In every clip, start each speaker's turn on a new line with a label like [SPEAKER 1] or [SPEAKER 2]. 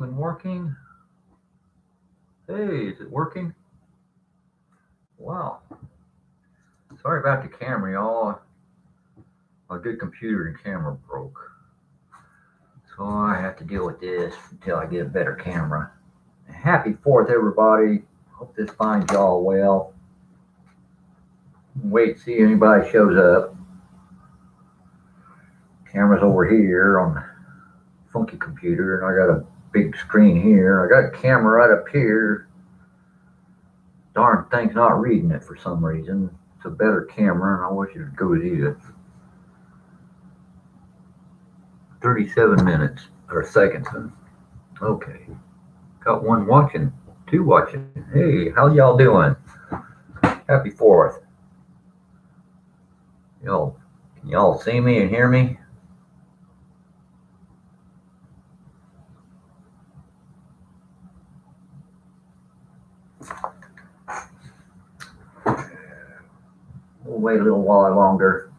[SPEAKER 1] Been working. Hey, is it working? Wow. Sorry about the camera, y'all. My good computer and camera broke. So I have to deal with this until I get a better camera. Happy 4th, everybody. Hope this finds y'all well. Wait to see if anybody shows up. Camera's over here on the funky computer, and I got a big screen here. I got a camera right up here. Darn thing's not reading it for some reason. It's a better camera, and I wish it would go to you. 37 minutes or seconds. Okay. Got one watching, two watching. Hey, how y'all doing? Happy 4th. Can y'all see me and hear me? We'll wait a little while longer.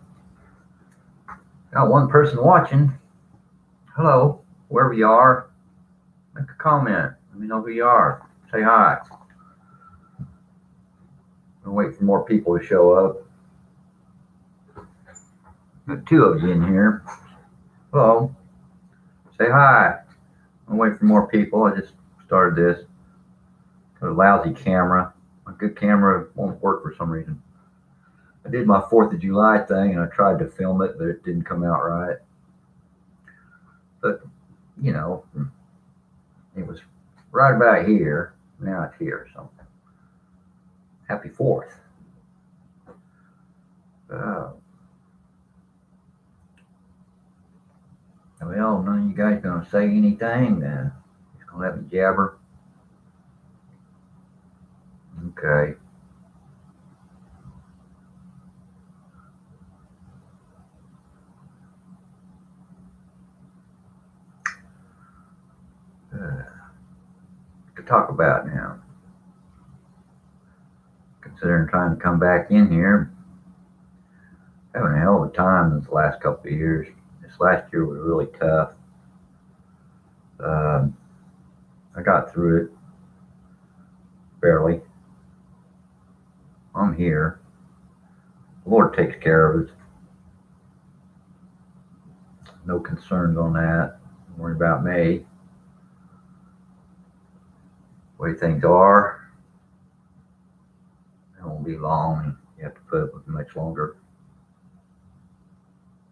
[SPEAKER 1] Got one person watching. Hello, wherever you are. Make a comment. Let me know who you are. Say hi. I'll wait for more people to show up. Got two of you in here. Hello. Say hi. I'll wait for more people. I just started this. Got a lousy camera. A good camera won't work for some reason. I did my 4th of July thing and I tried to film it, but it didn't come out right. But, you know, it was right about here. Now it's here. So, happy 4th. Well, none of you guys going to say anything then? Just going to let me jabber? Okay. To talk about now. Considering trying to come back in here, having a hell of a time this last couple of years. This last year was really tough. I got through it barely. I'm here. The Lord takes care of us. No concerns on that. Don't worry about me. The way things are, it won't be long. You have to put up with much longer.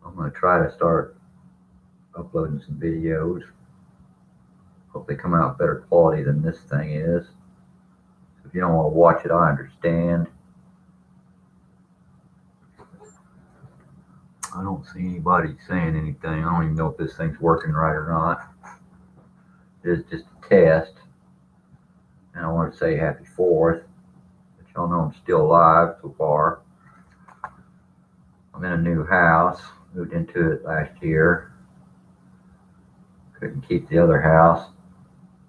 [SPEAKER 1] I'm going to try to start uploading some videos. Hope they come out better quality than this thing is. So if you don't want to watch it, I understand. I don't see anybody saying anything. I don't even know if this thing's working right or not. It's just a test. And I want to say happy 4th. But y'all know I'm still alive so far. I'm in a new house. Moved into it last year. Couldn't keep the other house.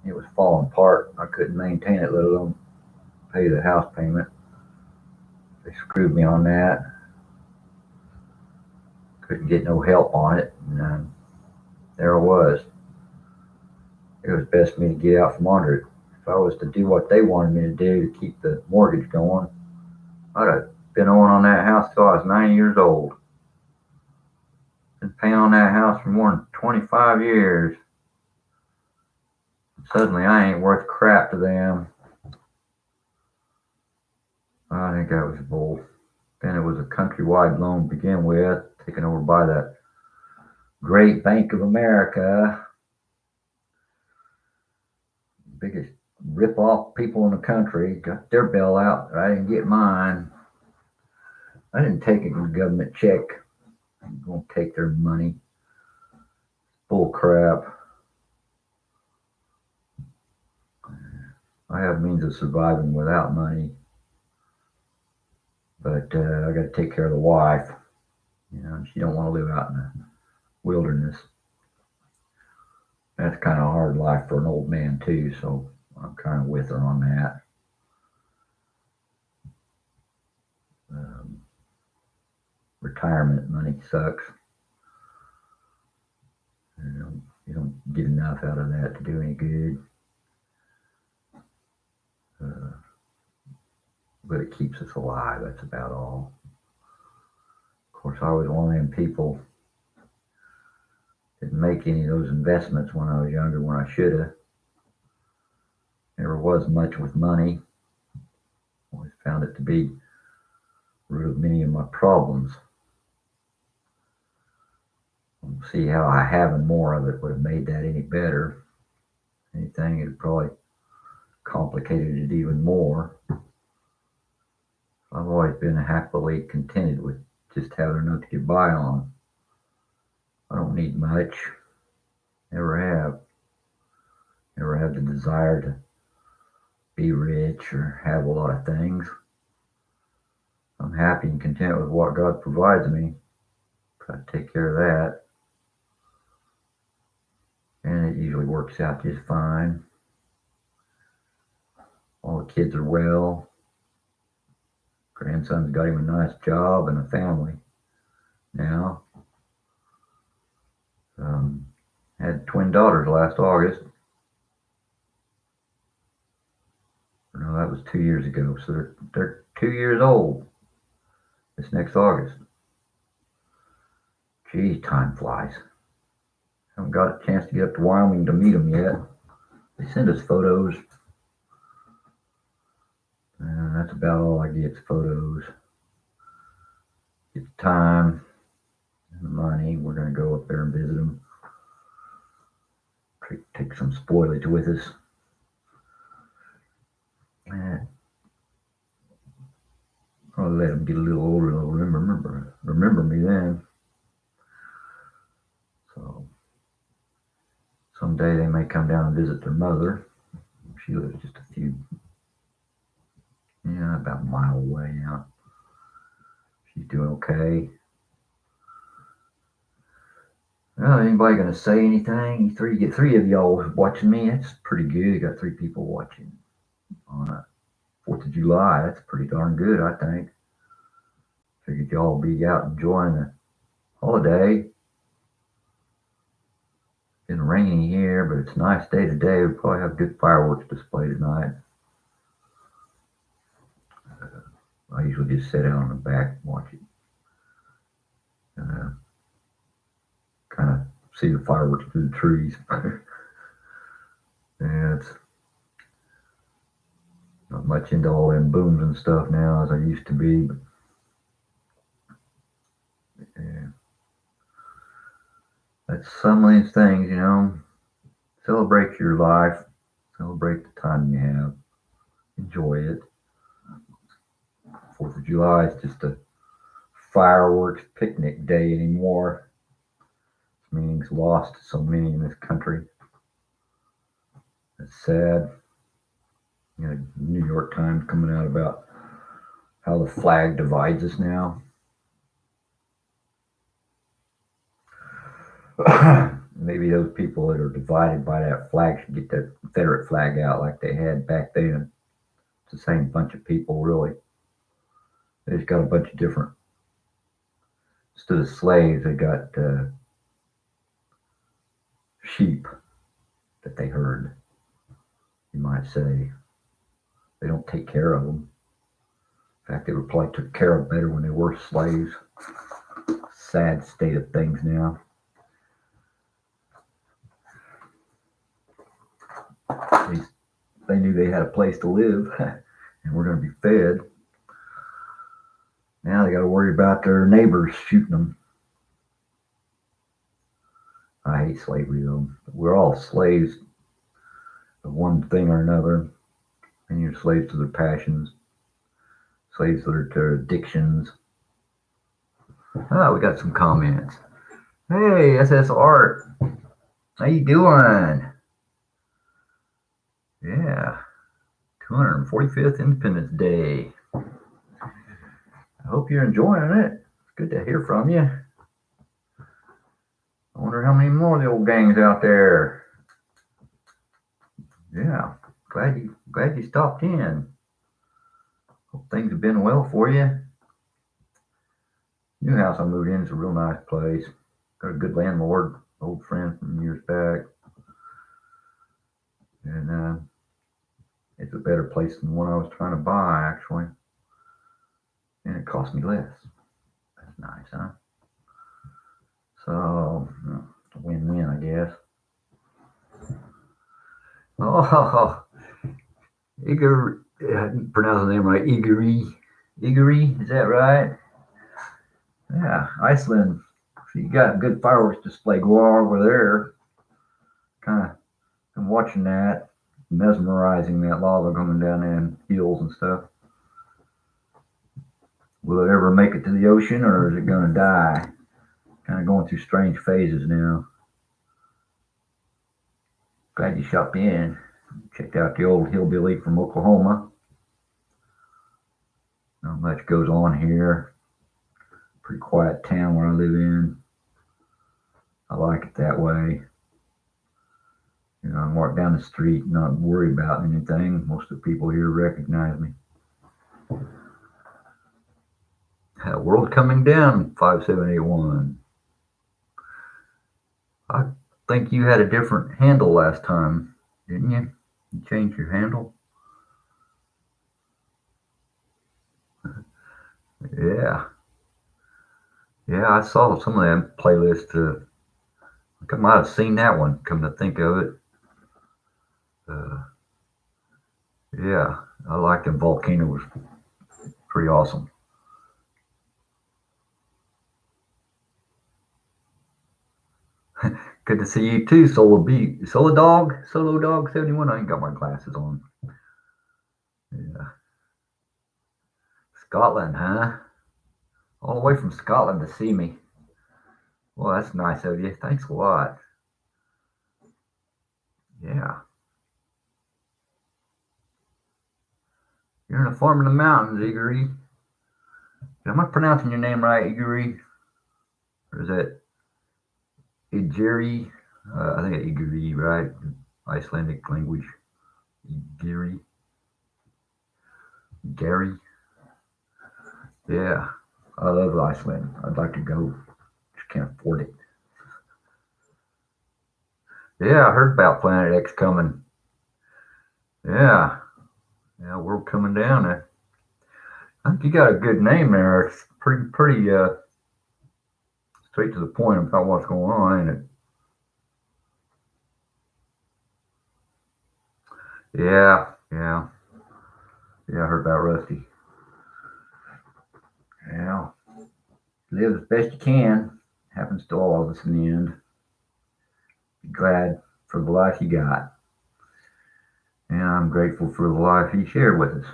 [SPEAKER 1] It was falling apart. I couldn't maintain it, let alone pay the house payment. They screwed me on that. Couldn't get no help on it. And there I was. It was best for me to get out from under it. If I was to do what they wanted me to do to keep the mortgage going, I'd have been on that house till I was 9 years old. Been paying on that house for more than 25 years. Suddenly I ain't worth crap to them. I think that was bull. Then it was a countrywide loan to begin with, taken over by that great Bank of America. Biggest rip-off people in the country. Got their bailout. I didn't get mine. I didn't take a government check. I'm going to take their money. Bull crap. I have means of surviving without money. But I got to take care of the wife. You know, she don't want to live out in the wilderness. That's kind of a hard life for an old man too, so I'm kind of with her on that. Retirement money sucks. You know, You don't get enough out of that to do any good. But it keeps us alive. That's about all. Of course, I was one of them people didn't make any of those investments when I was younger when I should have. Never was much with money. Always found it to be the root of many of my problems. We'll see how having more of it would have made that any better. Anything, it would probably complicated it even more. I've always been happily contented with just having enough to get by on. I don't need much. Never have. Never had the desire to be rich or have a lot of things. I'm happy and content with what God provides me. Try to take care of that. And it usually works out just fine. All the kids are well. Grandson's got him a nice job and a family now. Had twin daughters last August. No, that was 2 years ago. So they're 2 years old this next August. Geez, time flies. Haven't got a chance to get up to Wyoming to meet them yet. They send us photos. And that's about all I get is photos. Get the time and the money. We're going to go up there and visit them. Take some spoilage with us. And I'll let them get a little older. They'll remember me then. So someday they may come down and visit their mother. She lives just about a mile away now. She's doing okay. Well, anybody gonna say anything? Get three of y'all watching me. That's pretty good. Got 3 people watching on 4th of July. That's pretty darn good, I think. Figured y'all be out enjoying the holiday. It's rainy here, but it's a nice day today. We'll probably have a good fireworks display tonight. I usually just sit out on the back and watch it. Kind of see the fireworks through the trees. Yeah, it's not much into all them booms and stuff now as I used to be. But yeah, that's some of these things, Celebrate your life. Celebrate the time you have. Enjoy it. 4th of July is just a fireworks picnic day anymore. This meaning's lost to so many in this country. It's sad. New York Times coming out about how the flag divides us now. Maybe those people that are divided by that flag should get that Confederate flag out like they had back then. It's the same bunch of people, really. They just got a bunch of different. Instead of slaves, they got sheep that they herd, you might say. They don't take care of them. In fact, they were probably took care of better when they were slaves. Sad state of things now. At least they knew they had a place to live and were going to be fed. Now they got to worry about their neighbors shooting them. I hate slavery though. We're all slaves of one thing or another. And you're slaves to their passions, slaves to their addictions. Oh, we got some comments. Hey, SS Art. How you doing? Yeah. 245th Independence Day. I hope you're enjoying it. It's good to hear from you. I wonder how many more of the old gangs out there. Yeah, glad you stopped in. Hope things have been well for you. New house I moved in is a real nice place. Got a good landlord. old friend from years back, and it's a better place than the one I was trying to buy actually, and it cost me less. That's nice, huh? So it's a win-win, I guess. Oh, Igor, I didn't pronounce the name right. Igori, is that right? Yeah, Iceland. So you got a good fireworks display going on over there. Kind of been watching that, mesmerizing that lava coming down in hills and stuff. Will it ever make it to the ocean, or is it going to die? Kind of going through strange phases now. Glad you stopped in. Checked out the old hillbilly from Oklahoma. Not much goes on here. Pretty quiet town where I live in. I like it that way. You know, I can walk down the street and not worry about anything. Most of the people here recognize me. World coming down, 5781. I think you had a different handle last time, didn't you? You changed your handle? Yeah. Yeah, I saw some of that playlist. I might have seen that one, come to think of it. Uh, yeah, I liked it. Volcano was pretty awesome. Good to see you too, Solo Dog 71. I ain't got my glasses on. Yeah. Scotland, huh? All the way from Scotland to see me. Well, that's nice of you. Thanks a lot. Yeah. You're in a farm in the mountains, Igori. Am I pronouncing your name right, Igori? Or is that Igiri? I think it's Igiri, right? Icelandic language. Igiri. Gary. Yeah. I love Iceland. I'd like to go. Just can't afford it. Yeah, I heard about Planet X coming. Yeah. Yeah, world coming down. I think you got a good name there. It's pretty straight to the point about what's going on, ain't it? Yeah, yeah, yeah. I heard about Rusty. Yeah, live as best you can. Happens to all of us in the end. Be glad for the life you got, and I'm grateful for the life you shared with us.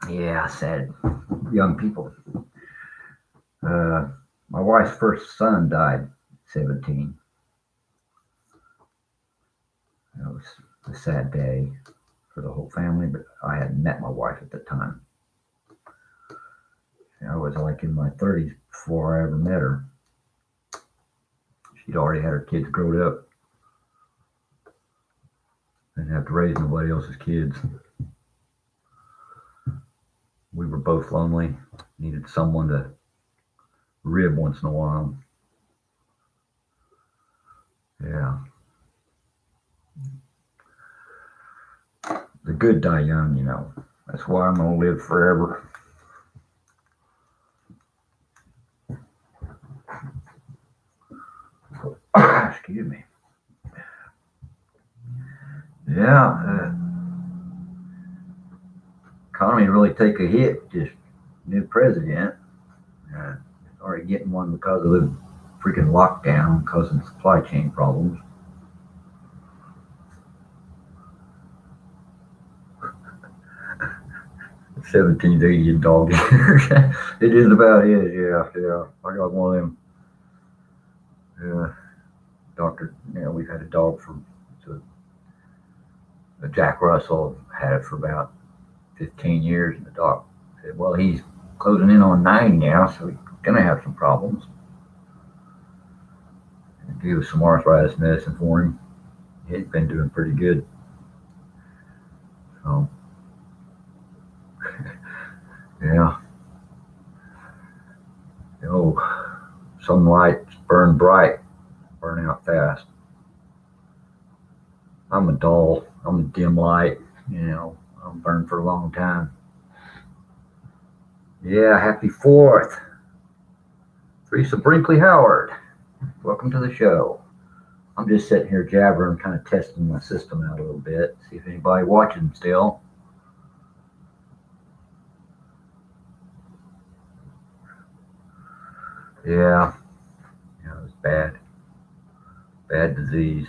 [SPEAKER 1] Yeah, sad young people. Uh, my wife's first son died at 17. It was a sad day for the whole family, but I hadn't met my wife at the time. I was like in my 30s before I ever met her. She'd already had her kids grown up. Didn't have to raise nobody else's kids. We were both lonely, needed someone to rib once in a while. Yeah. The good die young, you know. That's why I'm going to live forever. Excuse me. Yeah. Economy really take a hit. Just new president. Already getting one because of the freaking lockdown, causing supply chain problems. 1780 dog years. It is about it. Yeah, yeah. I got one of them. Yeah, doctor. Yeah, we've had a dog for so a Jack Russell. Had it for about 15 years, and the doc said, "Well, he's closing in on 9 now, so he's gonna have some problems." And gave us some arthritis medicine for him. He's been doing pretty good. So, yeah. some lights burn bright, burn out fast. I'm a dim light, I'll burn for a long time. Yeah, happy 4th. Teresa Brinkley Howard, welcome to the show. I'm just sitting here jabbering, kind of testing my system out a little bit, see if anybody watching still. Yeah, it was bad disease.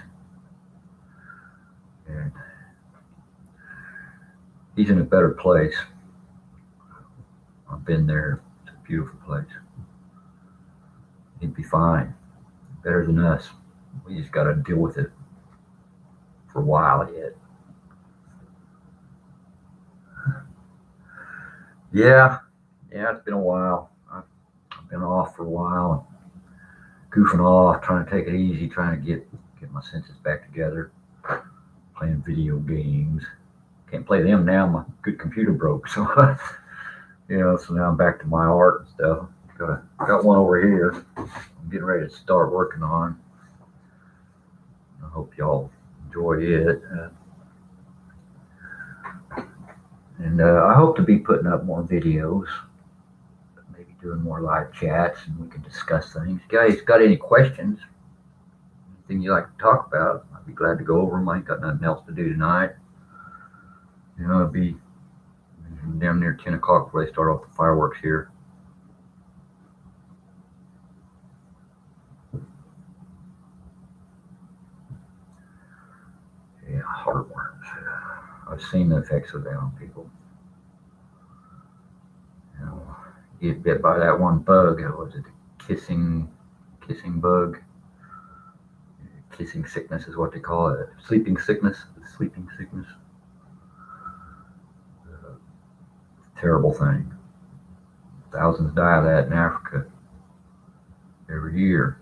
[SPEAKER 1] And he's in a better place. I've been there. It's a beautiful place. He'd be fine, better than us. We just got to deal with it for a while yet. Yeah, it's been a while. I've been off for a while, goofing off, trying to take it easy, trying to get my senses back together, playing video games. Can't play them now. My good computer broke, so so now I'm back to my art and stuff. Got one over here. I'm getting ready to start working on. I hope y'all enjoy it. And I hope to be putting up more videos, maybe doing more live chats, and we can discuss things. Guys, got any questions? Anything you like to talk about? I'd be glad to go over them. I ain't got nothing else to do tonight. It'll be down near 10 o'clock before they start off the fireworks here. Yeah, heartworms. I've seen the effects of that on people. Get bit by that one bug. Was it the kissing bug? Kissing sickness is what they call it. Sleeping sickness. Terrible thing. Thousands die of that in Africa every year.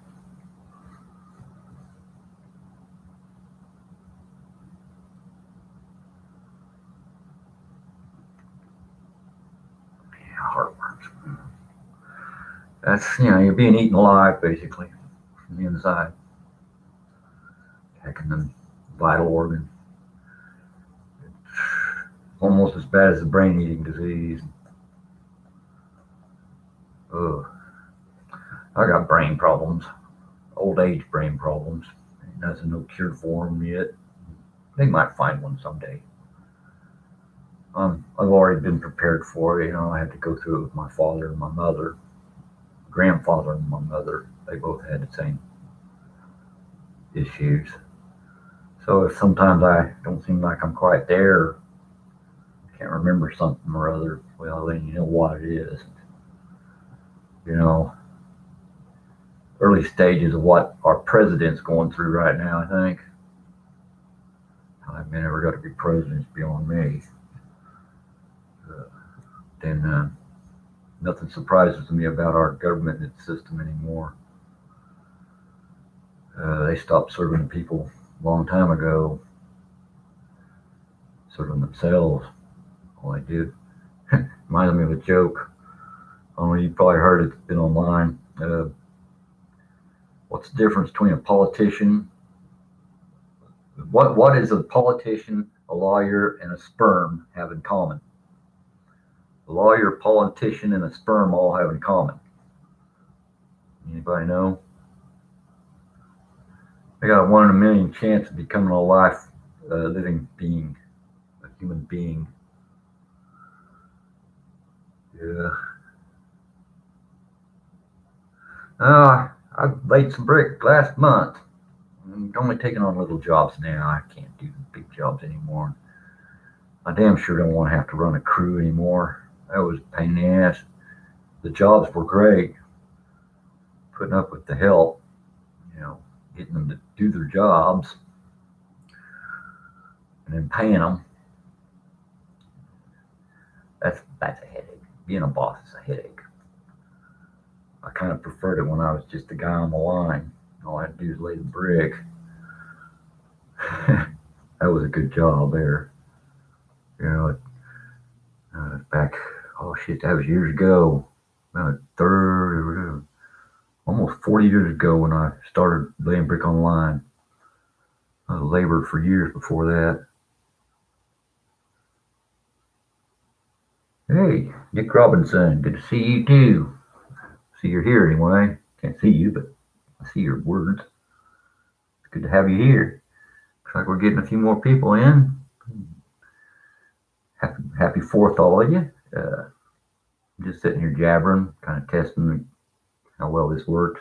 [SPEAKER 1] Heartworms. That's, you're being eaten alive, basically, from the inside. Attacking the vital organ. It's almost as bad as the brain-eating disease. Ugh. I got brain problems. Old age brain problems. There's no cure for them yet. They might find one someday. I've already been prepared for it. I had to go through it with my father and my mother. Grandfather and my mother, they both had the same issues. So if sometimes I don't seem like I'm quite there, can't remember something or other, well, then you know what it is. Early stages of what our president's going through right now, I think. I've never got to be president beyond me. Then nothing surprises me about our government system anymore. They stopped serving people a long time ago, serving themselves. All they do. Reminds me of a joke. Only you probably heard it. It's been online. What's the difference between a politician? What is a politician, a lawyer, and a sperm have in common? A lawyer, politician, and a sperm all have in common. Anybody know? I got a 1 in a million chance of becoming a living being, a human being. Yeah. I laid some brick last month. I'm only taking on little jobs now. I can't do big jobs anymore. I damn sure don't want to have to run a crew anymore. That was a pain in the ass. The jobs were great. Putting up with the help, getting them to do their jobs, and then paying them. That's a headache. Being a boss is a headache. I kind of preferred it when I was just the guy on the line. All I had to do is lay the brick. That was a good job there. Back, that was years ago. almost 40 years ago when I started laying brick online. I labored for years before that. Hey, Dick Robinson, good to see you too. See you're here anyway. Can't see you, but I see your words. It's good to have you here. Looks like we're getting a few more people in. Happy 4th, all of you. I'm just sitting here jabbering, kind of testing how well this works.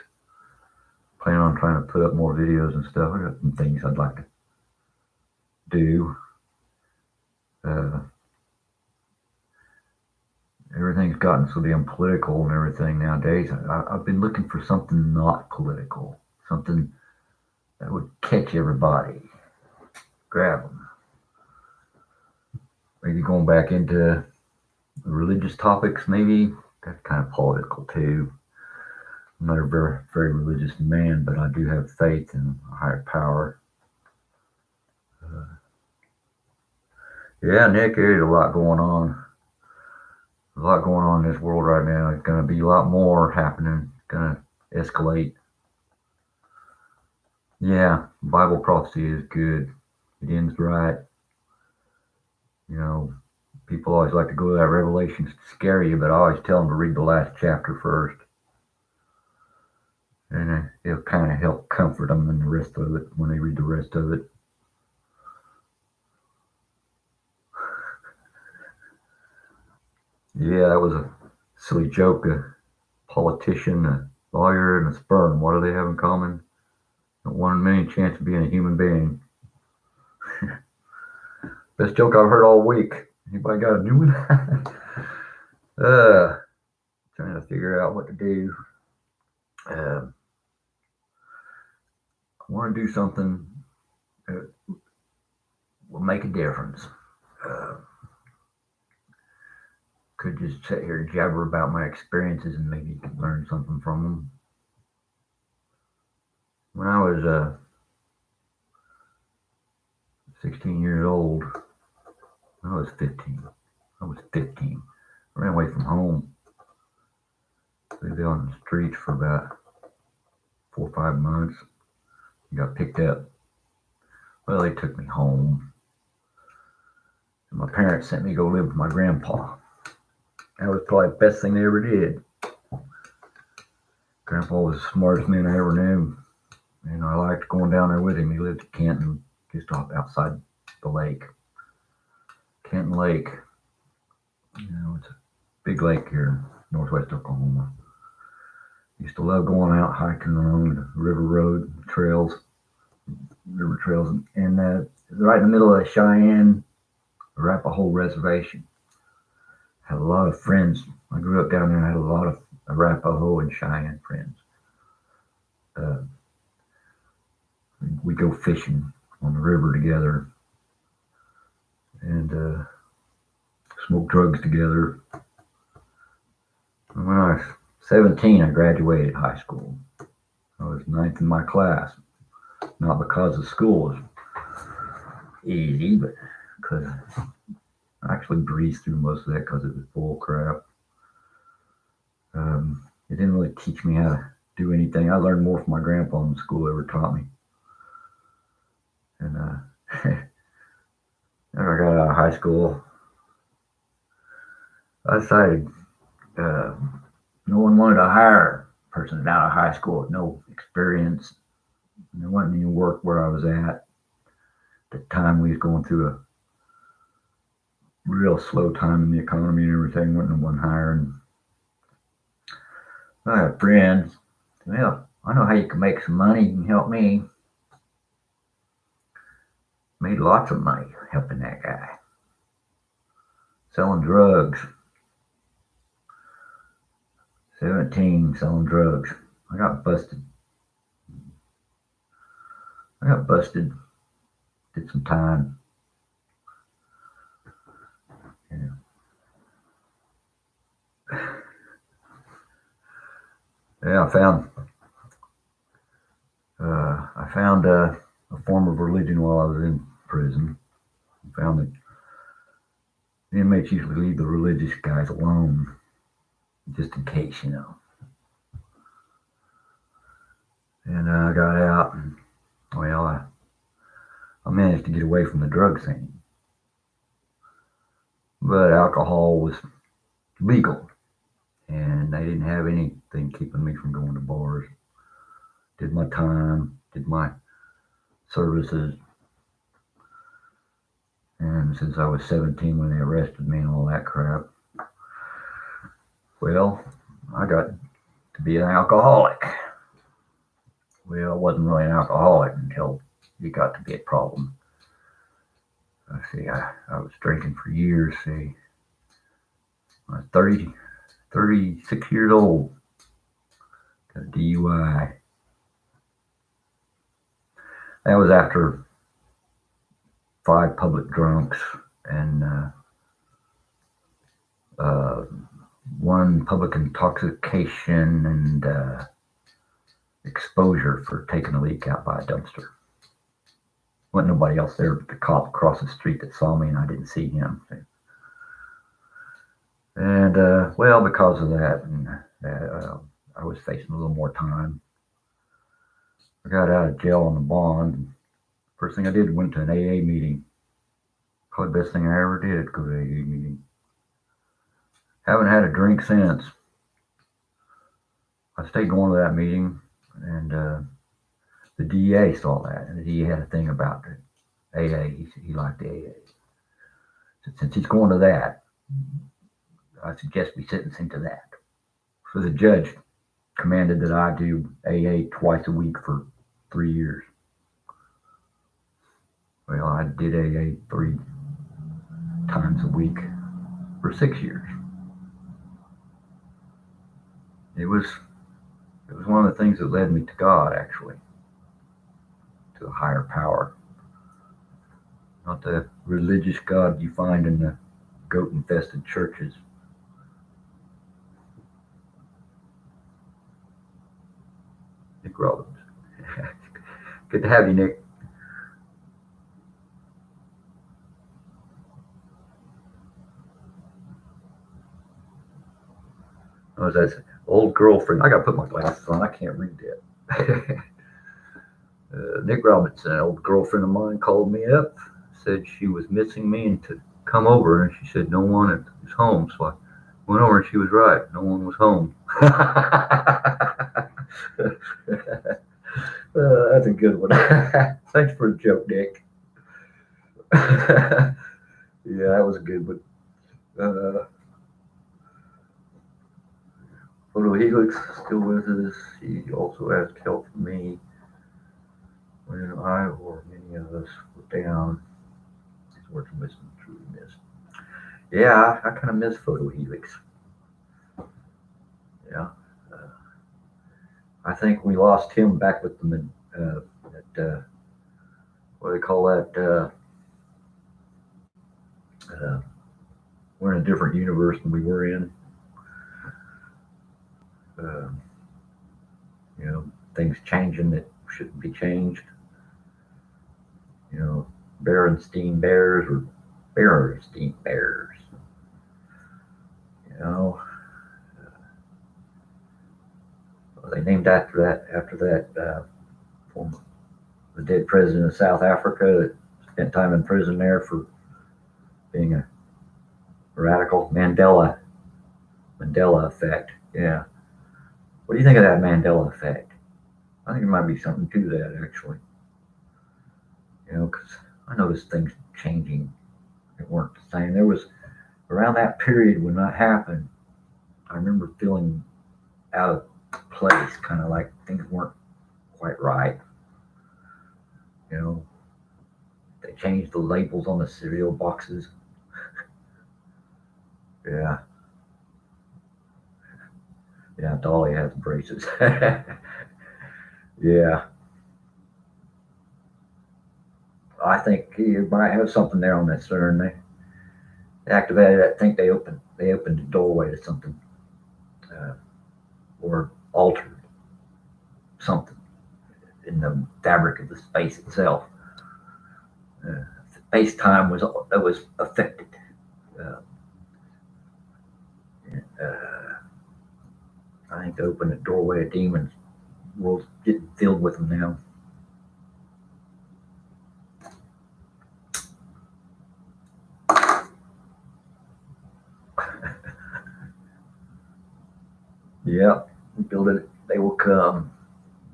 [SPEAKER 1] Planning on trying to put up more videos and stuff. I got some things I'd like to do. Everything's gotten so damn political and everything nowadays. I've been looking for something not political, something that would catch everybody, grab them. Maybe going back into religious topics, maybe. That's kind of political too. I'm not a very religious man, but I do have faith in a higher power. Yeah, Nick, there's a lot going on. A lot going on in this world right now. It's going to be a lot more happening. It's going to escalate. Yeah, Bible prophecy is good. It ends right. You know, people always like to go to that Revelation to scare you, but I always tell them to read the last chapter first. And it'll kind of help comfort them in the rest of it when they read the rest of it. Yeah, that was a silly joke. A politician, a lawyer, and a sperm. What do they have in common? A 1 in a million chance of being a human being. Best joke I've heard all week. Anybody got a new one? Trying to figure out what to do. I want to do something that will make a difference. Could just sit here and jabber about my experiences and maybe you could learn something from them. When I was 16 years old, I was 15. I ran away from home. Lived out on the streets for about 4 or 5 months. Got picked up. Well, they took me home. And my parents sent me to go live with my grandpa. That was probably the best thing they ever did. Grandpa was the smartest man I ever knew. And I liked going down there with him. He lived in Canton, just off outside the lake. Canton Lake. You know, it's a big lake here in northwest Oklahoma. Used to love going out hiking along the river trails, and right in the middle of the Cheyenne Arapaho reservation. Had a lot of friends. I grew up down there and I had a lot of Arapaho and Cheyenne friends. We go fishing on the river together and smoke drugs together. And when I was 17, I graduated high school. I was 9th in my class. Not because the school was easy, but because I actually breezed through most of that because it was bull crap. It didn't really teach me how to do anything. I learned more from my grandpa than school ever taught me. And after I got out of high school, I decided no one wanted to hire a person out of high school with no experience. And there wasn't any work where I was at the time. We was going through a real slow time in the economy and everything. Wasn't no one hiring. I have friends. Well, I know how you can make some money. You can help me. Made lots of money helping that guy. Selling drugs. 17, selling drugs. I got busted. Did some time. Yeah, I found a form of religion while I was in prison. I found that the inmates usually leave the religious guys alone, just in case, you know. And I got out, and well, I managed to get away from the drug scene. But alcohol was legal, and they didn't have anything keeping me from going to bars. Did my time, did my services, and since I was 17 when they arrested me and all that crap, well, I got to be an alcoholic. Well, I wasn't really an alcoholic until it got to be a problem. I was drinking for years. See, I was 36 years old, got a DUI. That was after 5 public drunks and uh, 1 public intoxication and exposure for taking a leak out by a dumpster. Wasn't nobody else there but the cop across the street that saw me, and I didn't see him. And well, because of that, and I was facing a little more time. I got out of jail on the bond. First thing I did, went to an AA meeting. Probably the best thing I ever did, go to an AA meeting. Haven't had a drink since. I stayed going to that meeting, and the DA saw that, and the DA had a thing about it. AA. He liked the AA. So since he's going to that, I suggest we sentence to that. So the judge commanded that I do AA twice a week for 3 years. Well, I did AA 3 times a week for 6 years. It was one of the things that led me to God, actually, to a higher power. Not the religious God you find in the goat-infested churches. Nick Robbins. Good to have you, Nick. Oh, that's old girlfriend. I gotta put my glasses on. I can't read that. Nick Robinson, an old girlfriend of mine, called me up, said she was missing me and to come over, and she said no one is home. So I went over, and she was right. No one was home. That's a good one. Thanks for the joke, Nick. Yeah, that was a good one. Photo Helix still with us. He also asked help from me when I or many of us were down. His words of wisdom truly missed. Yeah, I kind of miss Photo Helix. Yeah, uh, I think we lost him back with the what do they call that? Uh, we're in a different universe than we were in. Uh, you know, things changing that shouldn't be changed. You know, Berenstein Bears or Berenstein Bears. You know, they named after that former the dead president of South Africa that spent time in prison there for being a radical. Mandela effect. Yeah. What do you think of that Mandela effect? I think there might be something to that, actually. You know, because I noticed things changing. They weren't the same. There was around that period when that happened. I remember feeling out of place, kind of like things weren't quite right. You know, they changed the labels on the cereal boxes. Yeah, yeah. Dolly has braces. Yeah, I think you might have something there on that CERN. They activated. I think they opened the doorway to something, uh, or altered something in the fabric of the space itself. Space time was affected. Uh, uh, I think they opened the doorway of demons world's getting filled with them now. Yeah, build it. They will come.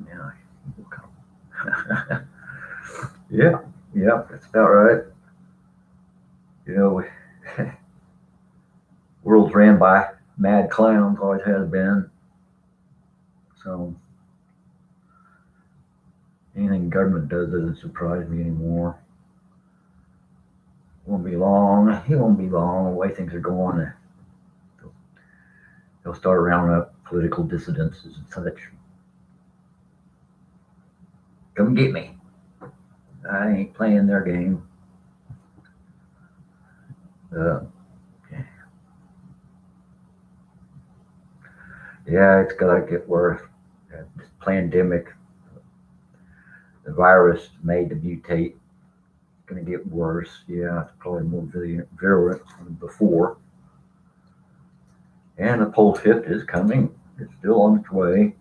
[SPEAKER 1] Yeah, they will come. Yeah, yeah, that's about right. You know, world's ran by mad clowns, always has been. So anything government does doesn't surprise me anymore. Won't be long. It won't be long. The way things are going, they'll start rounding up political dissidents and such. Come get me. I ain't playing their game. Uh, yeah, it's gotta get worse. This pandemic, the virus made to mutate. It's gonna get worse. Yeah, it's probably more virulent than before. And the pole shift is coming. It's still on its way.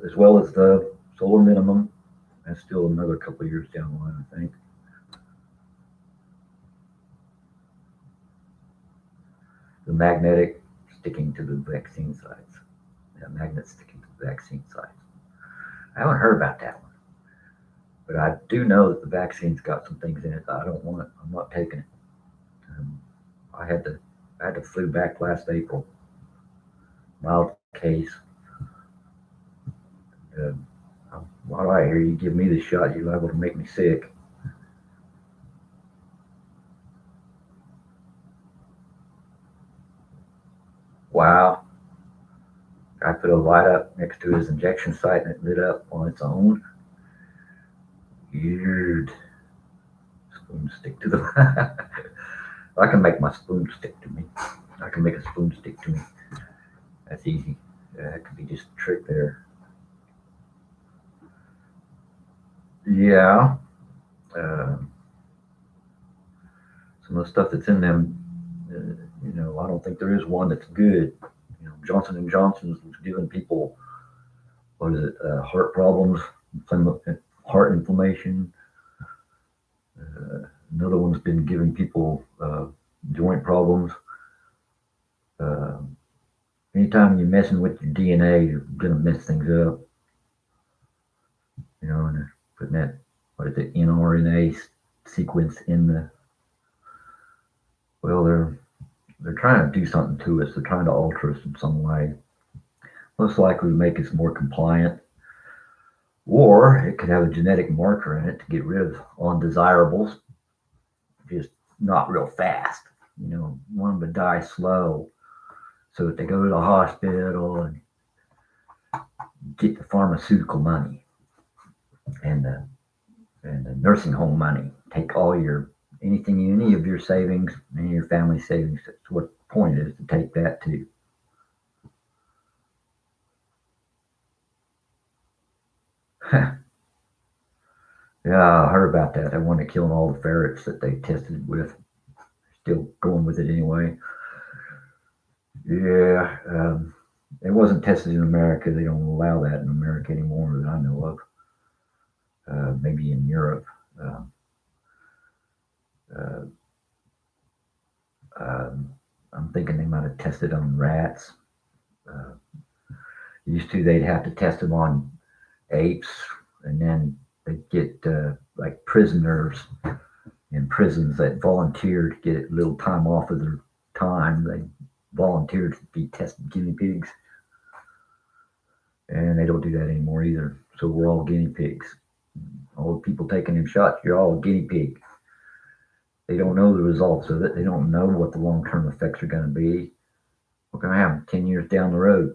[SPEAKER 1] As well as the solar minimum. That's still another couple of years down the line, I think. The magnetic sticking to the vaccine sites. Yeah, magnets sticking to the vaccine sites. I haven't heard about that one, but I do know that the vaccine's got some things in it that I don't want. I'm not taking it. Um, I had to I had the flu back last April, mild case. Um, why do I hear you give me the shot? You're liable to make me sick. Wow. I put a light up next to his injection site and it lit up on its own. Weird. Spoon stick to the. I can make my spoon stick to me. I can make a spoon stick to me. That's easy. That could be just a trick there. Yeah. Um, some of the stuff that's in them, I don't think there is one that's good. Johnson and Johnson's was giving people what is it, heart problems, heart inflammation. Another one's been giving people joint problems. Uh, Anytime you're messing with your DNA, you're gonna mess things up. And they're putting that what is it, mRNA sequence in the. Well, they're trying to do something to us. They're trying to alter us in some way. Most likely make us more compliant, or it could have a genetic marker in it to get rid of undesirables, just not real fast. Want them to die slow, so that they go to the hospital and get the pharmaceutical money and the nursing home money. Take all your any of your savings, any of your family savings. That's what the point is, to take that too. Yeah, I heard about that. They wanted to kill all the ferrets that they tested with. Still going with it anyway. Yeah, it wasn't tested in America. They don't allow that in America anymore that I know of. Maybe in Europe. Uh, uh, I'm thinking they might have tested on rats. Uh, Used to, they'd have to test them on apes, and then they'd get like prisoners in prisons that volunteered to get a little time off of their time. They volunteered to be tested guinea pigs, and they don't do that anymore either. So we're all guinea pigs. All the people taking them shots, you're all a guinea pig. They don't know the results of it. They don't know what the long term effects are going to be. What's going to happen 10 years down the road?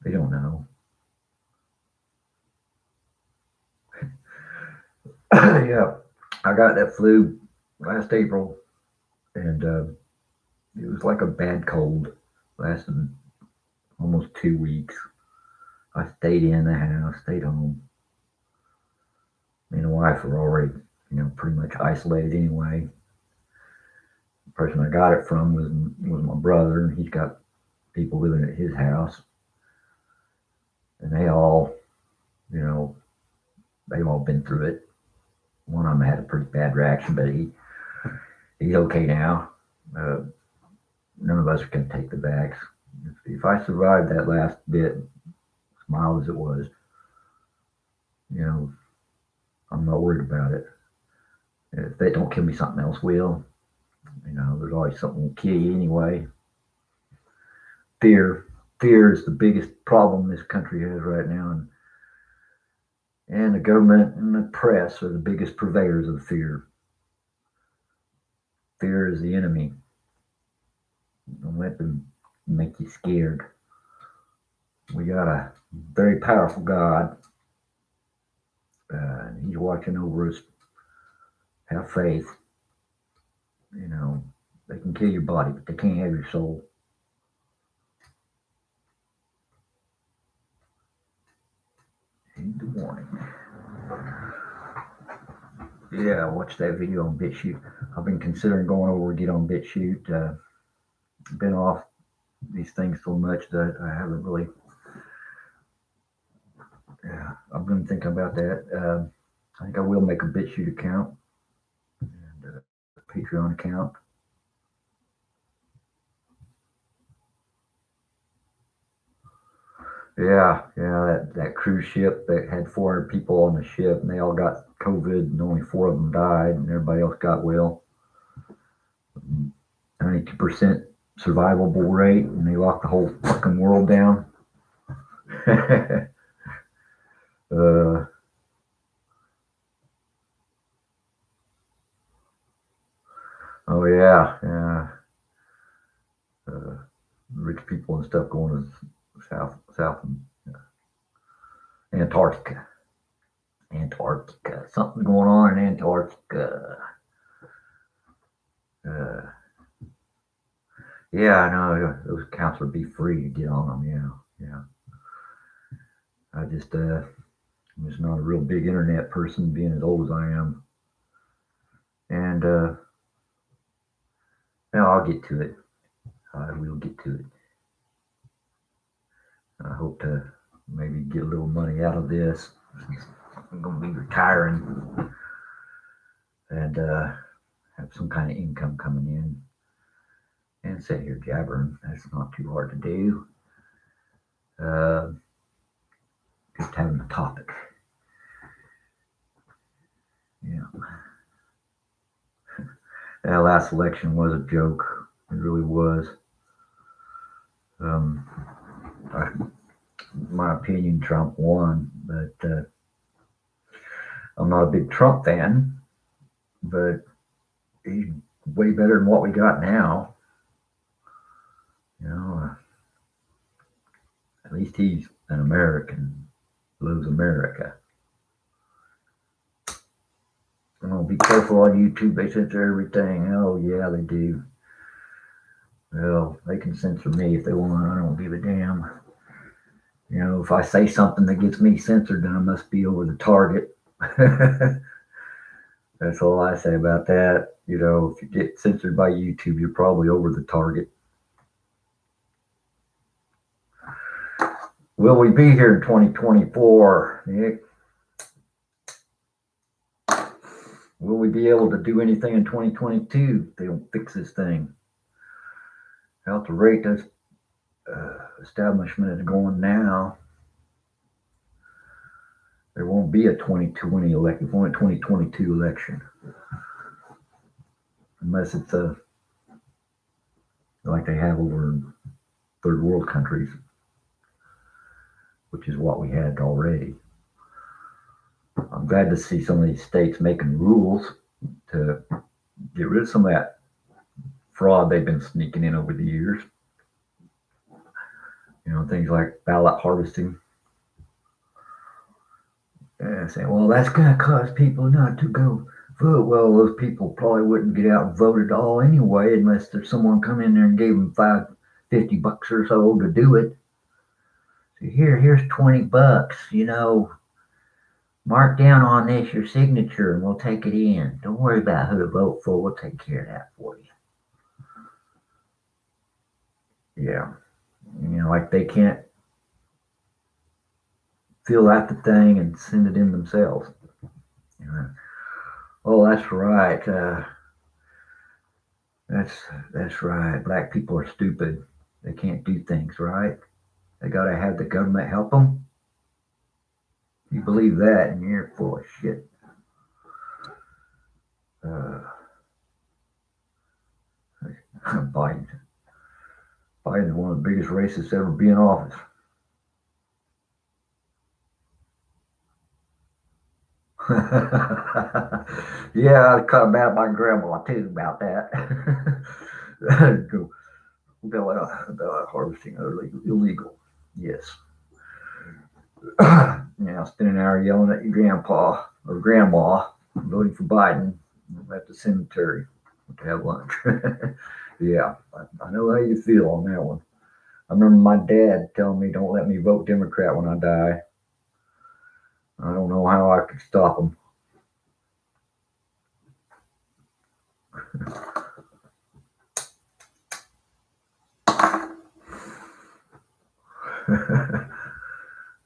[SPEAKER 1] They don't know. Yeah, I got that flu last April, and it was like a bad cold. Lasted almost 2 weeks. I stayed in the house, stayed home. Me and the wife were already, pretty much isolated anyway. The person I got it from was my brother, and he's got people living at his house. and they all, they've all been through it. One of them had a pretty bad reaction, but he's okay now. Uh, None of us can take the vax. If I survived that last bit, as mild as it was, you know, I'm not worried about it. If they don't kill me, something else will. There's always something will kill you anyway. Fear, fear is the biggest problem this country has right now, and the government and the press are the biggest purveyors of fear. Fear is the enemy. Don't let them make you scared. We got a very powerful God. He's watching over us. Have faith. They can kill your body, but they can't have your soul. Heed the warning. Yeah, watch that video on BitChute. I've been considering going over to get on BitChute. Been off these things so much that I haven't really. Yeah, I've been thinking about that. I think I will make a BitChute account and a Patreon account. Yeah, that cruise ship that had 400 people on the ship, and they all got COVID, and only 4 of them died, and everybody else got well. 92% survivable rate, and they locked the whole fucking world down. uh, oh yeah. Rich people and stuff going to south Antarctica. Something going on in Antarctica. Uh, yeah, I know those accounts would be free to get on them. Yeah. I'm just not a real big internet person, being as old as I am. And I'll get to it. I will get to it. I hope to maybe get a little money out of this. I'm going to be retiring and have some kind of income coming in. And sit here jabbering. That's not too hard to do. Just having a topic. Yeah. That last election was a joke. It really was. My opinion, Trump won, but I'm not a big Trump fan. But he's way better than what we got now. At least he's an American, loves America. Be careful on YouTube. They censor everything. Oh yeah, they do. Well, they can censor me if they want. I don't give a damn. If I say something that gets me censored, then I must be over the target. That's all I say about that. If you get censored by YouTube, you're probably over the target. Will we be here in 2024, Nick? Will we be able to do anything in 2022 if they don't fix this thing? At the rate this establishment is going now, there won't be a 2020 election. It won't be a 2022 election. Unless it's like they have over in third world countries, which is what we had already. I'm glad to see some of these states making rules to get rid of some of that fraud they've been sneaking in over the years. Things like ballot harvesting. And saying, well, that's going to cause people not to go vote. Well, those people probably wouldn't get out and vote at all anyway, unless there's someone come in there and gave them $50 or so to do it. So here's $20. Mark down on this your signature, and we'll take it in. Don't worry about who to vote for. We'll take care of that for you. Yeah, like they can't. fill out the thing and send it in themselves. You know, oh, that's right. That's right. Black people are stupid. They can't do things right. They gotta have the government help them. If you believe that, and you're full of shit. Uh, Biden. Biden's one of the biggest racists ever be in office. Yeah, I cut mad at my grandma too about that. About harvesting illegal. Yes. Yeah, spend an hour yelling at your grandpa or grandma voting for Biden at the cemetery to have lunch. Yeah, I know how you feel on that one. I remember my dad telling me, "Don't let me vote Democrat when I die." I don't know how I could stop him.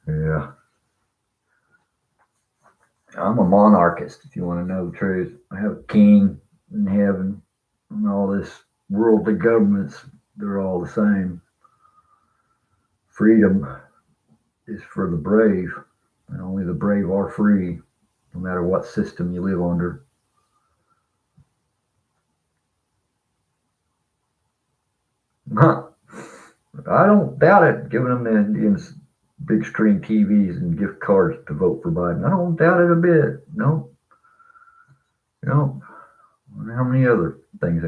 [SPEAKER 1] Yeah, I'm a monarchist. If you want to know the truth, I have a king in heaven, and all this worldly governments. They're all the same. Freedom is for the brave, and only the brave are free, no matter what system you live under. I don't doubt it, giving them the Indians big screen TVs and gift cards to vote for Biden. I don't doubt it a bit. No, you know, how many other things?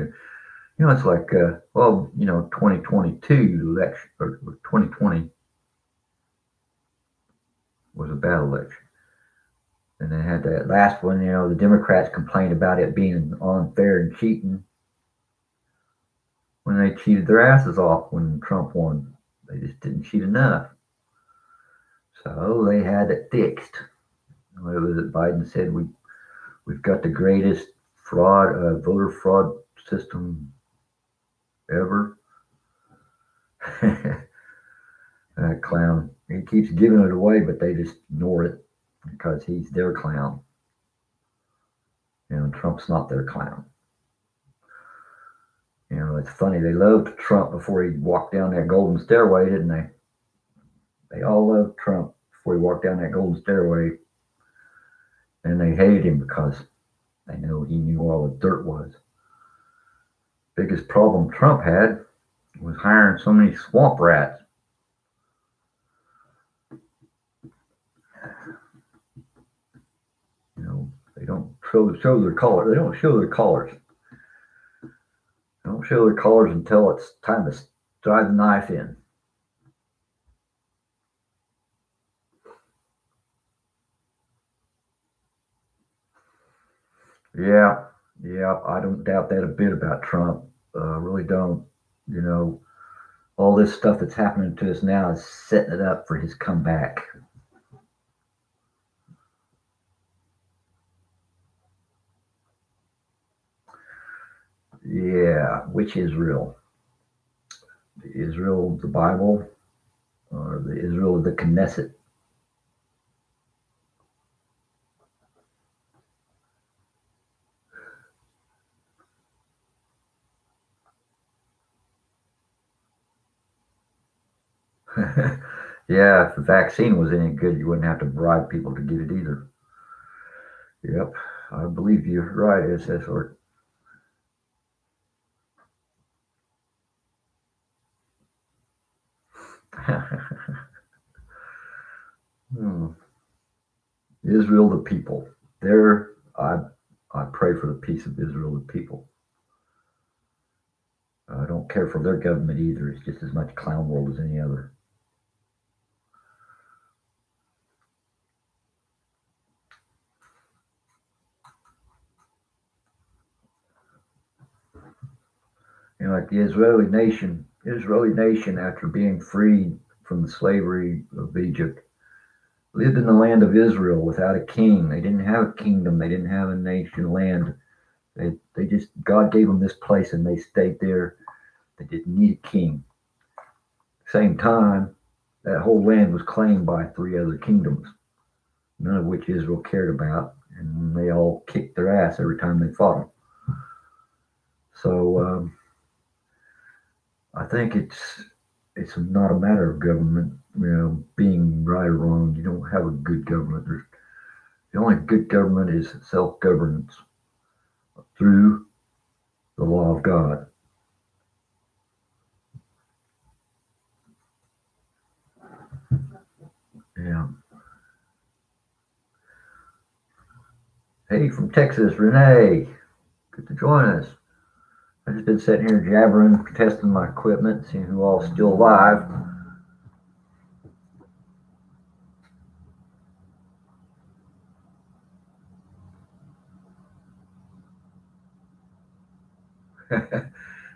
[SPEAKER 1] It's like, 2022 election, or 2020 was a bad election. And they had that last one, the Democrats complained about it being unfair and cheating when they cheated their asses off when Trump won. They just didn't cheat enough. So they had it fixed. What was it? Biden said we've got the greatest voter fraud system ever. That clown. He keeps giving it away, but they just ignore it because he's their clown. Trump's not their clown. It's funny. They loved Trump before he walked down that golden stairway, didn't they? They all loved Trump before he walked down that golden stairway. And they hated him because they knew he knew where all the dirt was. Biggest problem Trump had was hiring so many swamp rats. They don't show their color. They don't show their colors. They don't show their colors until it's time to drive the knife in. Yeah, yeah, I don't doubt that a bit about Trump. Really don't. You know, all this stuff that's happening to us now is setting it up for his comeback. Yeah, which Israel? The Israel of the Bible or the Israel of the Knesset? Yeah, if the vaccine was any good, you wouldn't have to bribe people to get it either. Yep, I believe you're right, SSR. Hmm. Israel, the people. There, I pray for the peace of Israel, the people. I don't care for their government either. It's just as much clown world as any other. Like the Israeli nation, after being freed from the slavery of Egypt, lived in the land of Israel without a king. They didn't have a kingdom. They didn't have a nation land. They just God gave them this place and they stayed there. They didn't need a king. Same time, that whole land was claimed by 3 other kingdoms, none of which Israel cared about, and they all kicked their ass every time they fought them. So I think it's not a matter of government, being right or wrong. You don't have a good government. The only good government is self-governance through the law of God. Yeah. Hey, from Texas, Renee. Good to join us. I've just been sitting here jabbering, testing my equipment, seeing who all's still alive.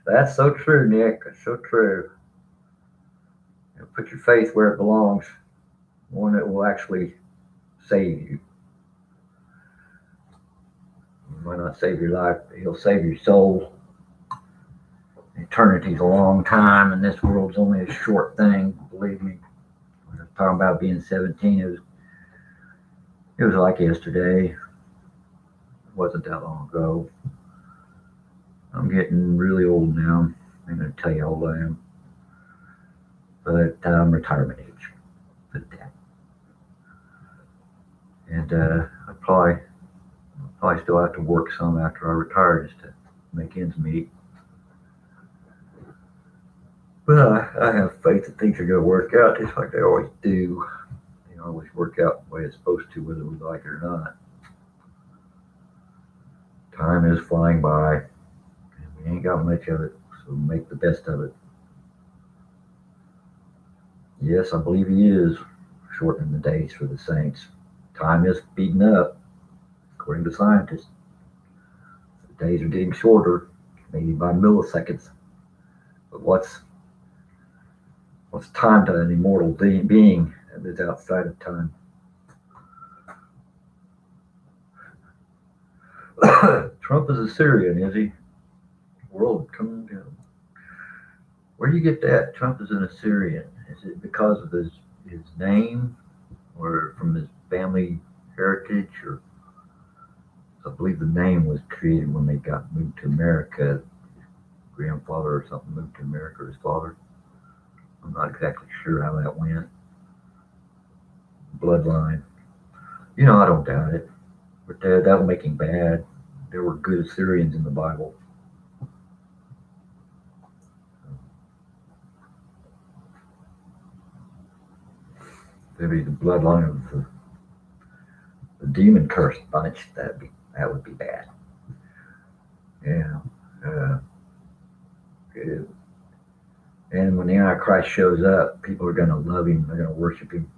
[SPEAKER 1] That's so true, Nick. That's so true. Put your faith where it belongs, one that will actually save you. He might not save your life, but he'll save your soul. Eternity's a long time, and this world's only a short thing. Believe me. When I was talking about being 17, it was like yesterday. It wasn't that long ago. I'm getting really old now. I'm going to tell you how old I am, but I'm retirement age. Put that. And I probably still have to work some after I retire just to make ends meet. But I have faith that things are going to work out just like they always do. They always work out the way it's supposed to, whether we like it or not. Time is flying by, and we ain't got much of it, so make the best of it. Yes, I believe he is shortening the days for the saints. Time is speeding up, according to scientists. The days are getting shorter, maybe by milliseconds. But what's time to an immortal being that is outside of time? Trump is a Syrian, is he? World coming down. Where do you get that? Trump is an Assyrian. Is it because of his name, or from his family heritage, or I believe the name was created when they got moved to America. His grandfather or something moved to America, or his father. I'm not exactly sure how that went. Bloodline. I don't doubt it. But that'll make him bad. There were good Assyrians in the Bible. Maybe the bloodline of the demon cursed bunch. That would be bad. Yeah. Uh, good. And when the Antichrist shows up, people are going to love him. They're going to worship him.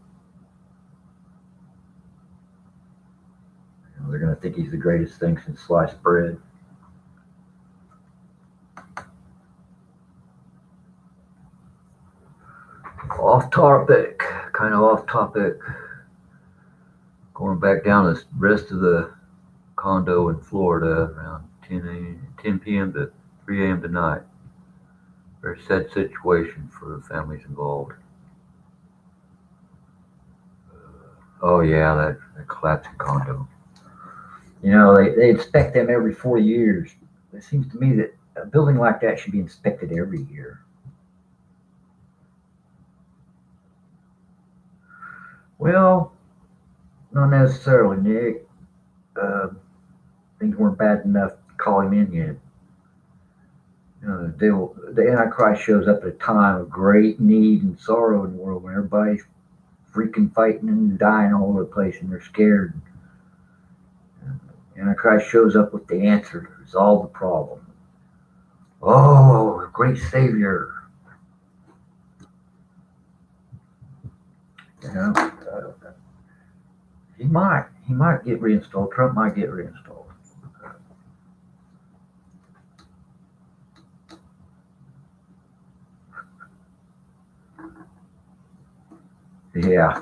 [SPEAKER 1] They're going to think he's the greatest thing since sliced bread. Off topic, kind of off topic. Going back down the rest of the condo in Florida around 10 p.m. to 3 a.m. tonight. Very sad situation for the families involved. Oh yeah, that collapsing condo. They inspect them every 4 years. It seems to me that a building like that should be inspected every year. Well, not necessarily, Nick. Things weren't bad enough to call him in yet. The Antichrist shows up at a time of great need and sorrow in the world when everybody's freaking fighting and dying all over the place and they're scared. Antichrist shows up with the answer to resolve the problem. Oh, great Savior. He might get reinstalled. Trump might get reinstalled. Yeah.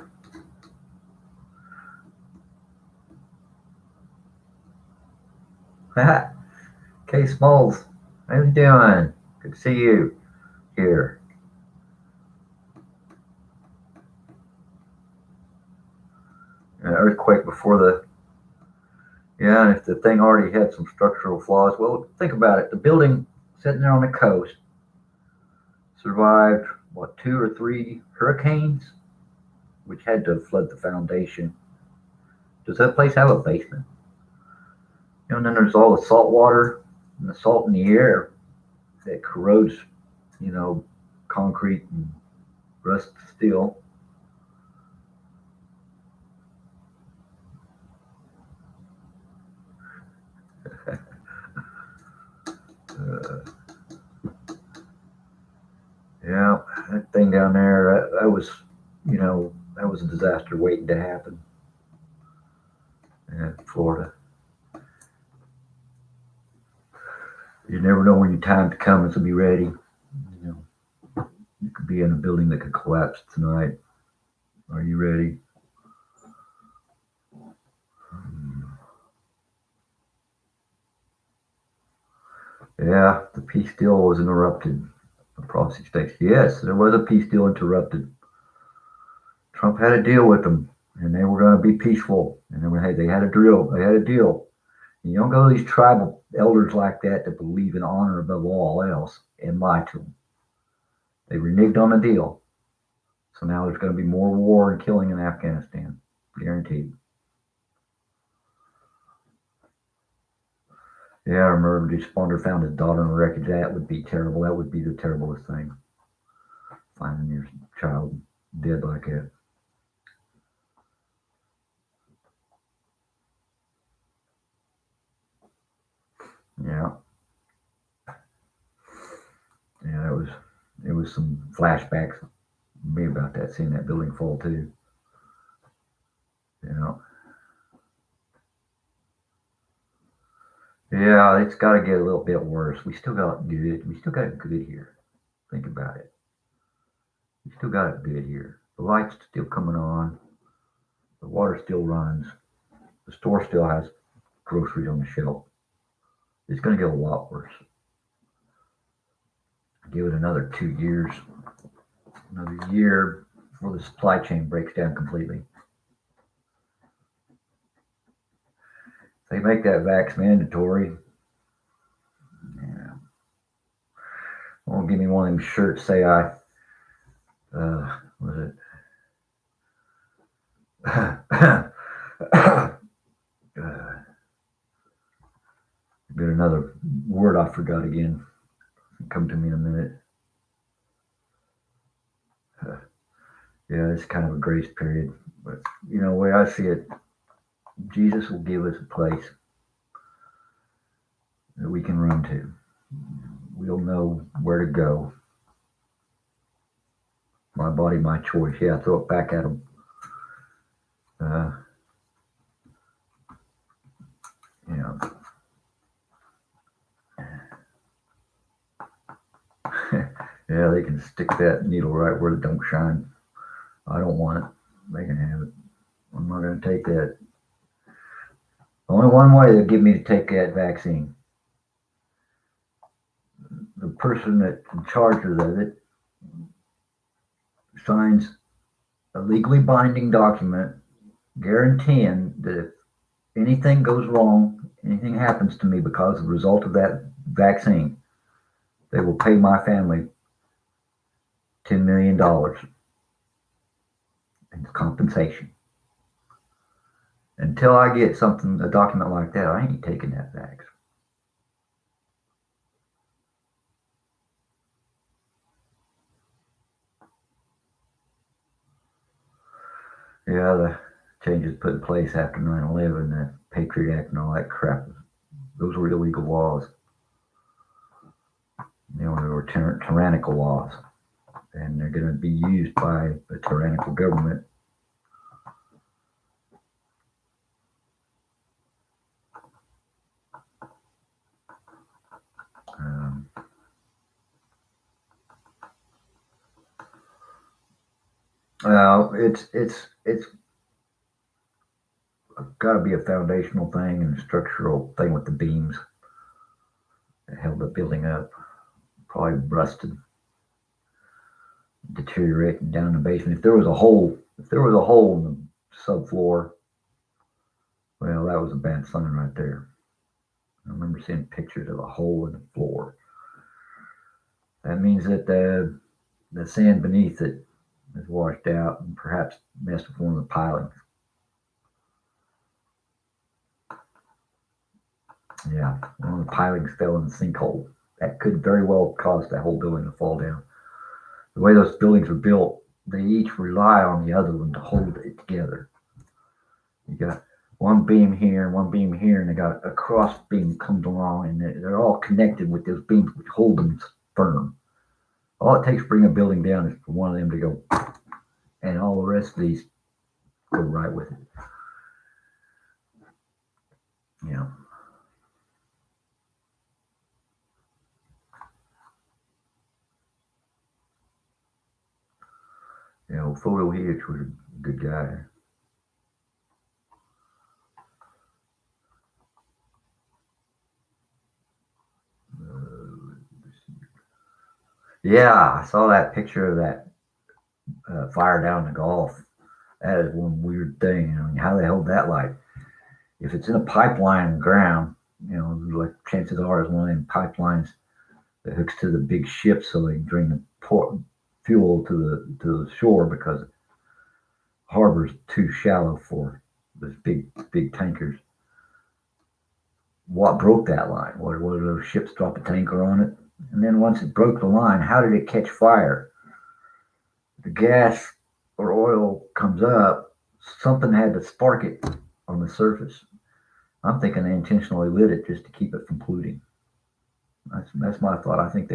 [SPEAKER 1] Kay Smalls, how you doing? Good to see you here. earthquake before the, yeah, and if the thing already had some structural flaws, well, think about it. The building sitting there on the coast survived, what, 2 or 3 hurricanes, which had to flood the foundation. Does that place have a basement? And then there's all the salt water and the salt in the air that corrodes, you know, concrete and rust steel. Uh, yeah, that thing down there, that was, that was a disaster waiting to happen in Florida. You never know when your time to come is to be ready. You could be in a building that could collapse tonight. Are you ready? Yeah, the peace deal was interrupted across the states. Yes, there was a peace deal interrupted. Trump had a deal with them, and they were going to be peaceful. And they had a deal. They had a deal. And you don't go to these tribal elders like that believe in honor above all else and lie to them. They reneged on the deal. So now there's going to be more war and killing in Afghanistan. Guaranteed. Yeah, I remember the responder found his daughter in the wreckage. That would be terrible. That would be the terriblest thing. Finding your child dead like that. Yeah. Yeah, it was some flashbacks to me about that, seeing that building fall too. You know. Yeah, it's got to get a little bit worse. We still got good. We still got it good here. Think about it. We still got it good here. The light's still coming on. The water still runs. The store still has groceries on the shelf. It's going to get a lot worse. Give it another 2 years, another year before the supply chain breaks down completely. They make that vax mandatory. Yeah. Won't give me one of them shirts. Say what was it? Get another word I forgot again. Come to me in a minute. Yeah, it's kind of a grace period. But, the way I see it, Jesus will give us a place that we can run to. We'll know where to go. My body, my choice. Yeah, throw it back at him. Yeah. Yeah, they can stick that needle right where it don't shine. I don't want it. They can have it. I'm not going to take that. Only one way they'll give me to take that vaccine. The person that's in charge of it signs a legally binding document guaranteeing that if anything goes wrong, anything happens to me because of the result of that vaccine, they will pay my family $10 million in compensation. Until I get a document like that, I ain't taking that vax. Yeah, the changes put in place after 9/11, the Patriot Act and all that crap, those were illegal laws. They were tyrannical laws, and they're going to be used by a tyrannical government. It's got to be a foundational thing and a structural thing with the beams that held the building up. Probably rusted, deteriorating down in the basement. If there was a hole in the subfloor, that was a bad sign right there. I remember seeing pictures of a hole in the floor. That means that the sand beneath it is washed out and perhaps messed with one of the pilings. Yeah, one of the pilings fell in the sinkhole. That could very well cause that whole building to fall down. The way those buildings are built, they each rely on the other one to hold it together. You got one beam here and one beam here, and they got a cross beam comes along, and they're all connected with those beams which hold them firm. All it takes to bring a building down is for one of them to go, and all the rest of these go right with it. Yeah. You know, Photo Hicks was a good guy. Yeah, I saw that picture of that fire down in the Gulf. That is one weird thing. I mean, how they hold that light? If it's in a pipeline in the ground, you know, like chances are it's one of them pipelines that hooks to the big ship so they can bring the fuel to the shore because the harbor's too shallow for those big tankers. What broke that line? What did those ships drop a tanker on it? And then once it broke the line, how did it catch fire? The gas or oil comes up, something had to spark it on the surface. I'm thinking they intentionally lit it just to keep it from polluting. That's my thought. I think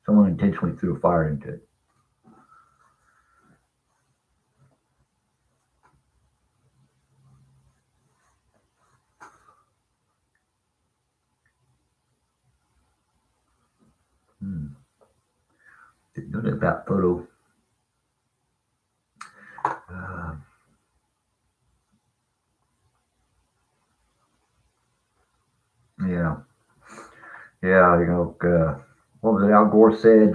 [SPEAKER 1] someone intentionally threw a fire into it. Didn't know that about photo. Uh, yeah, yeah. You know, what was it? Al Gore said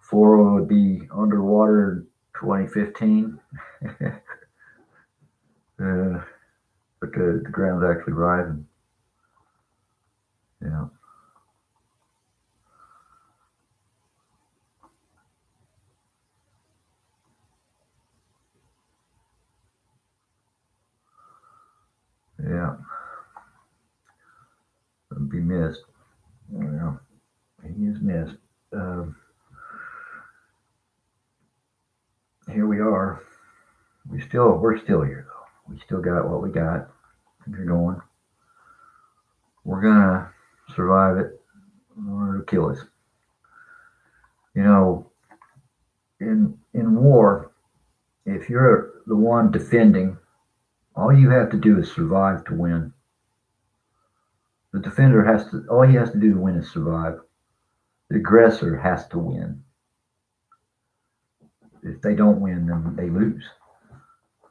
[SPEAKER 1] Florida would be underwater in 2015. But the ground's actually rising. Yeah. Yeah. It'll be missed. Yeah. He is missed. Um, Here we are. We're still here though. We still got what we got. Things are going. We're gonna survive it or it'll kill us. You know, in war, if you're the one defending, all you have to do is survive to win. The defender all he has to do to win is survive. The aggressor has to win. If they don't win, then they lose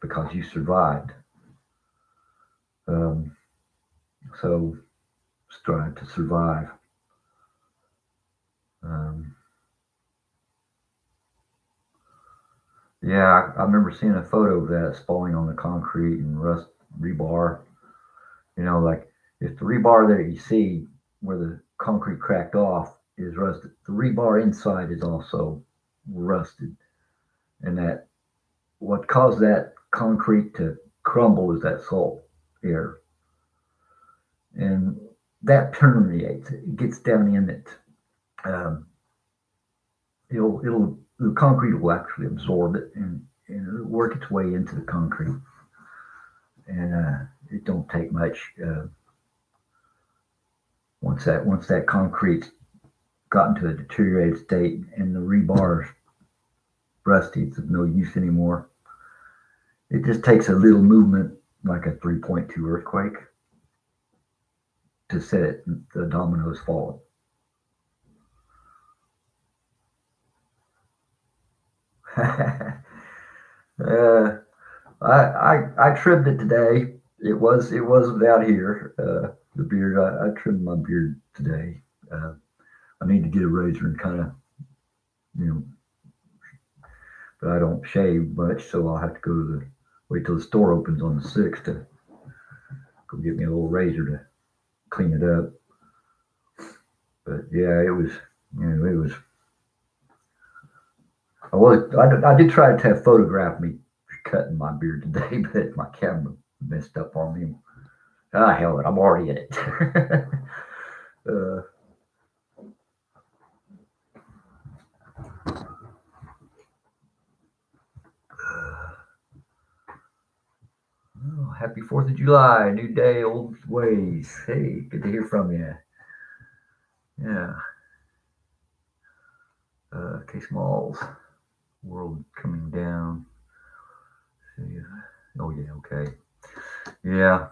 [SPEAKER 1] because you survived. Um, so strive to survive. Um, yeah, I remember seeing a photo of that falling on the concrete and rust rebar. You know, like if the rebar that you see where the concrete cracked off is rusted, the rebar inside is also rusted. And that what caused that concrete to crumble is that salt air. And that permeates, it gets down in it. Um, the concrete will actually absorb it and it'll work its way into the concrete. And it don't take much. Once that concrete's gotten to a deteriorated state and the rebar's rusty, it's of no use anymore. It just takes a little movement, like a 3.2 earthquake, to set it. The dominoes fall. uh, I trimmed it today. It was without here. The beard I trimmed my beard today. I need to get a razor and kind of you know, but I don't shave much, so I'll have to wait till the store opens on the 6th to Go get me a little razor to clean it up. But yeah, it was, it was. I did try to have photograph me cutting my beard today, but my camera messed up on me. Ah, hell, I'm already in it. uh, oh, happy 4th of July, new day, old ways. Hey, good to hear from you. Yeah. K Smalls, world coming down. See, oh yeah, okay. Yeah.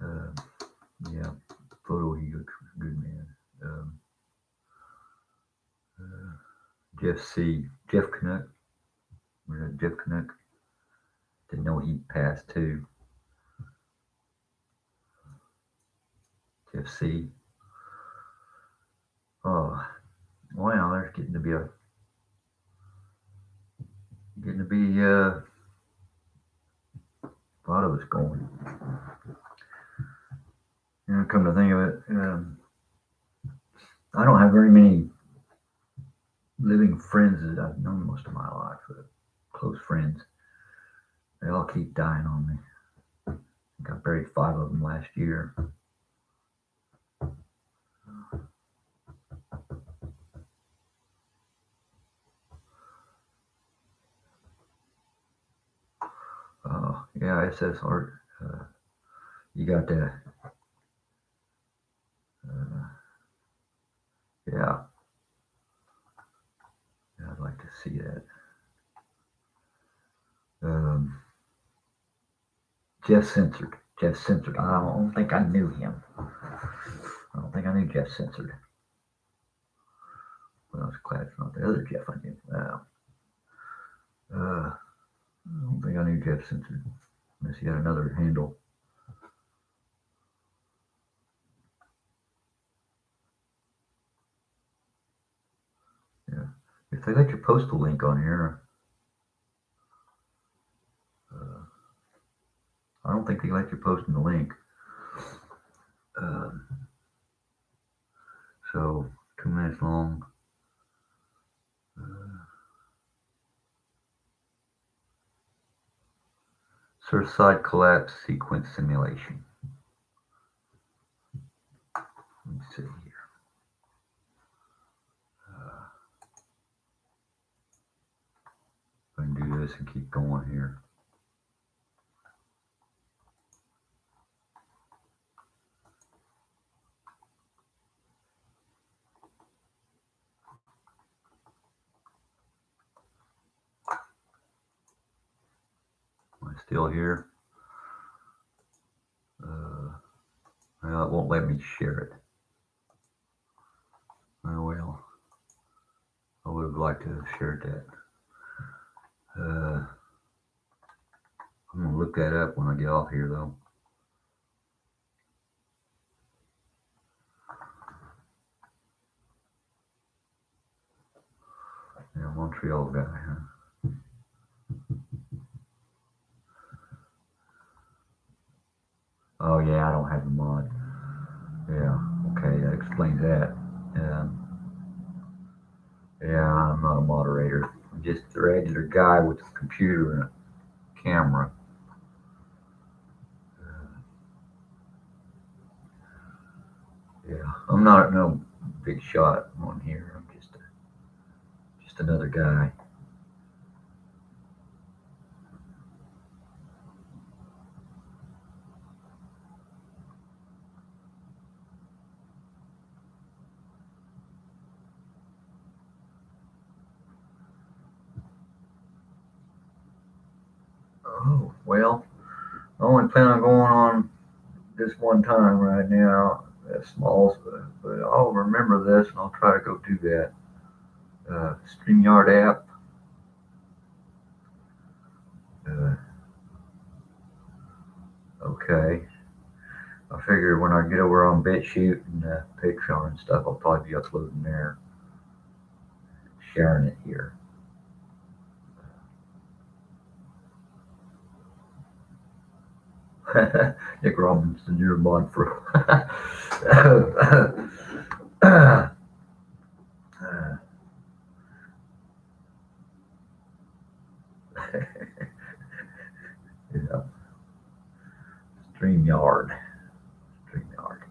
[SPEAKER 1] Uh, yeah. Photo, he looks good, man. Um, Jeff C. Jeff Canuck. Remember Jeff Canuck? Didn't know he passed too. Jeff C. Oh, wow, there's getting to be a lot of us going. Come to think of it, I don't have very many living friends that I've known most of my life. Close friends. They all keep dying on me. I think I buried 5 of them last year. Yeah, SS Art. You got that. Uh, yeah, I'd like to see that. Um, Jeff Censored. Jeff Censored. I don't think I knew him. I don't think I knew Jeff Censored. Well, I was glad it's not the other Jeff I knew. I don't think I knew Jeff Censored. Unless he had another handle. Yeah. If they let you post a link on here, I don't think they let you post in the link. Um, so 2 minutes long. Suicide collapse sequence simulation. Let me see here. I can do this and keep going here. Am I still here? Well, it won't let me share it. Oh well. I would have liked to have shared that. I'm gonna look that up when I get off here, though. Yeah, Montreal guy, huh? Oh yeah, I don't have the mod. Yeah, okay, that explains that. Yeah, I'm not a moderator. I'm just a regular guy with a computer and a camera. Yeah, I'm not no big shot on here. I'm just another guy. Oh well, I only plan on going on this one time right now. That's small, but I'll remember this and I'll try to go do that. StreamYard app. Uh, okay. I figure when I get over on BitChute and Patreon and stuff, I'll probably be uploading there, sharing it here. Nick Robinson, you're a mod for. Yeah, StreamYard. StreamYard.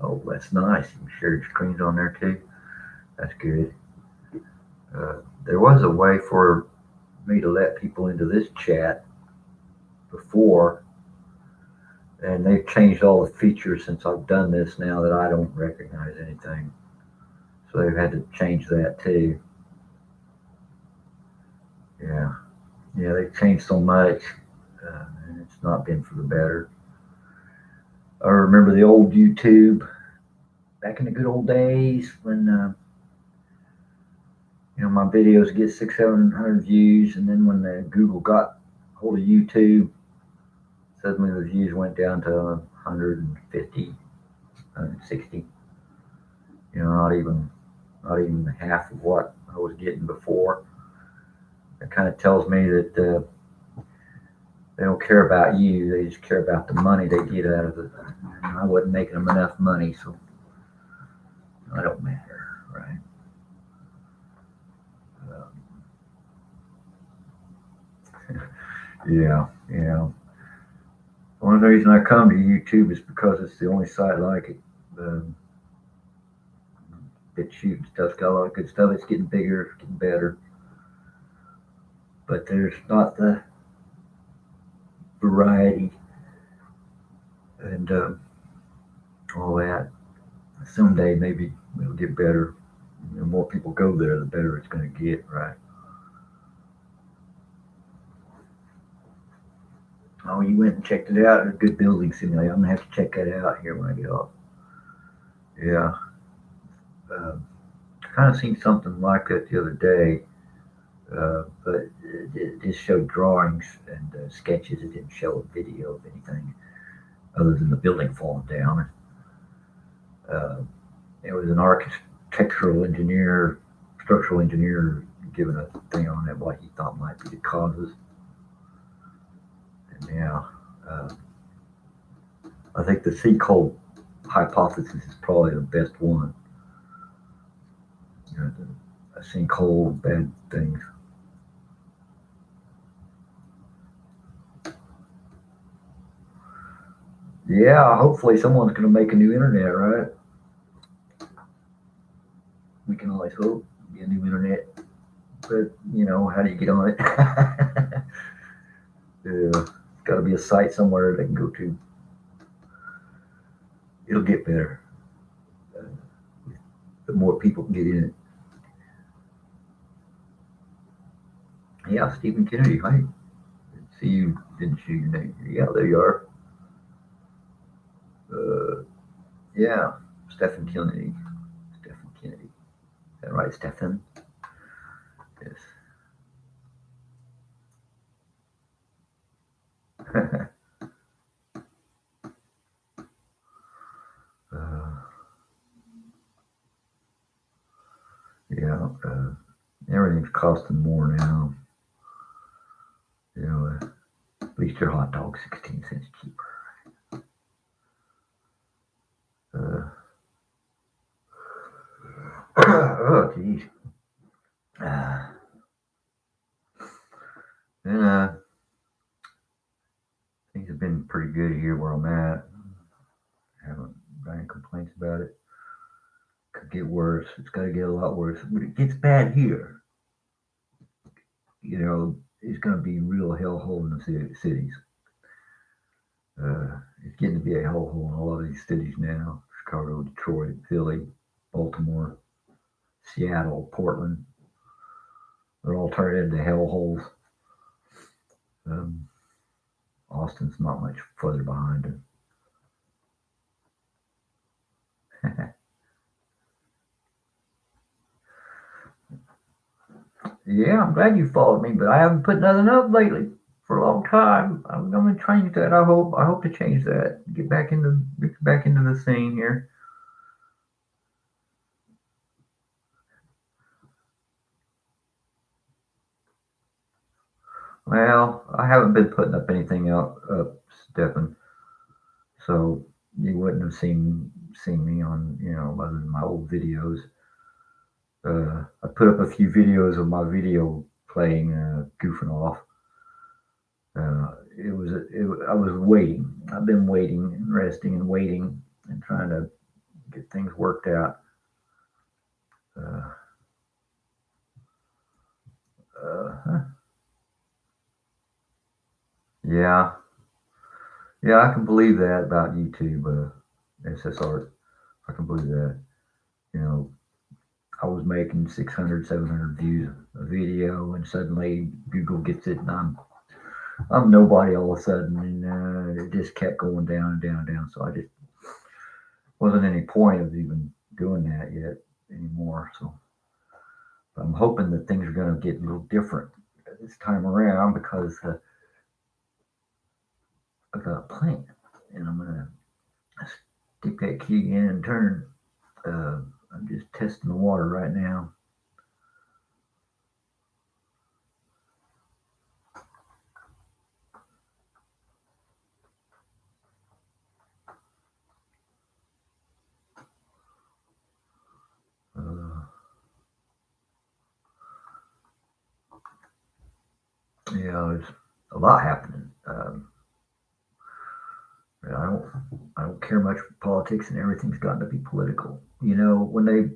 [SPEAKER 1] Oh, that's nice. You can share your screens on there too. That's good. There was a way for me to let people into this chat before, and they've changed all the features since I've done this now that I don't recognize anything. So they've had to change that too. Yeah, yeah, they've changed so much, and it's not been for the better. I remember the old YouTube back in the good old days when my videos get 600, 700 views, and then when Google got hold of YouTube, suddenly the views went down to 150, 160. Not even half of what I was getting before. It kind of tells me that they don't care about you; they just care about the money they get out of it. And I wasn't making them enough money, so I don't matter, right? Yeah, yeah. One reason I come to YouTube is because it's the only site like it. Um, BitChute and stuff's got a lot of good stuff. It's getting bigger, getting better, but there's not the variety and all that. Someday maybe it'll get better. The more people go there, the better it's going to get, right? Oh, you went and checked it out. It's a good building simulator. I'm gonna have to check that out here when I get off. Yeah, kind of seen something like that the other day, but it just showed drawings and sketches. It didn't show a video of anything other than the building falling down. Uh, it was an architectural engineer, structural engineer, giving a thing on it what he thought might be the causes. And yeah, uh, I think the sinkhole hypothesis is probably the best one. A sinkhole, bad things. Yeah, hopefully someone's going to make a new internet, right? We can always hope be a new internet, but how do you get on it? Yeah, got to be a site somewhere they can go to. It'll get better. Uh, the more people can get in it. Yeah, Stephen Kennedy. Hi. See you. Didn't see your name. Yeah, there you are. Uh, yeah, Stephen Kennedy. Stephen Kennedy. Is that right, Stephen? Yes. uh, yeah, everything's costing more now. At least your hot dog's 16 cents cheaper. Uh, oh, geez. Uh, and things have been pretty good here where I'm at. I haven't got any complaints about it. Could get worse. It's got to get a lot worse. When it gets bad here, it's going to be real hellhole in the cities. It's getting to be a hellhole in a lot of these cities now. Chicago, Detroit, Philly, Baltimore, Seattle, Portland. They're all turning into hellholes. Um, Austin's not much further behind it. Yeah, I'm glad you followed me, but I haven't put nothing up lately for a long time. I'm going to change that. I hope to change that. Get back into the scene here. Well, I haven't been putting up anything up, Stephen, so you wouldn't have seen me on, other than my old videos. I put up a few videos of my video playing, goofing off. I was waiting. I've been waiting and resting and waiting and trying to get things worked out. Uh, huh. Yeah, yeah, I can believe that about YouTube, SSR. I can believe that. You know, I was making 600, 700 views a video, and suddenly Google gets it, and I'm nobody all of a sudden, and it just kept going down and down and down. So I just wasn't any point of even doing that yet anymore. So I'm hoping that things are going to get a little different this time around because I've got a plan, and I'm going to stick that key in and turn. I'm just testing the water right now. Uh, there's a lot happening. I don't care much for politics, and everything's gotten to be political. When they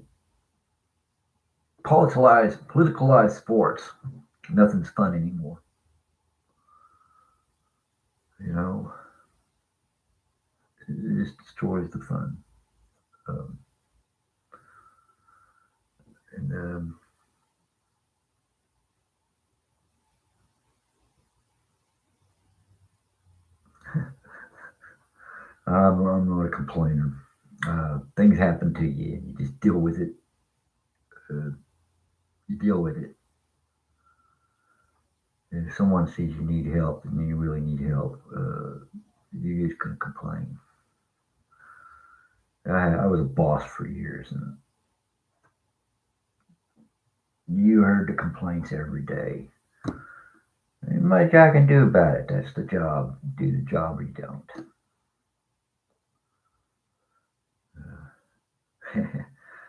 [SPEAKER 1] politicalize sports, nothing's fun anymore. You know, it just destroys the fun. Um, and I'm not a complainer. Things happen to you, and you just deal with it. Uh, you deal with it. And if someone sees you need help, and you really need help, you're just gonna complain. I was a boss for years, and you heard the complaints every day. Ain't much I can do about it. That's the job. Do the job or you don't.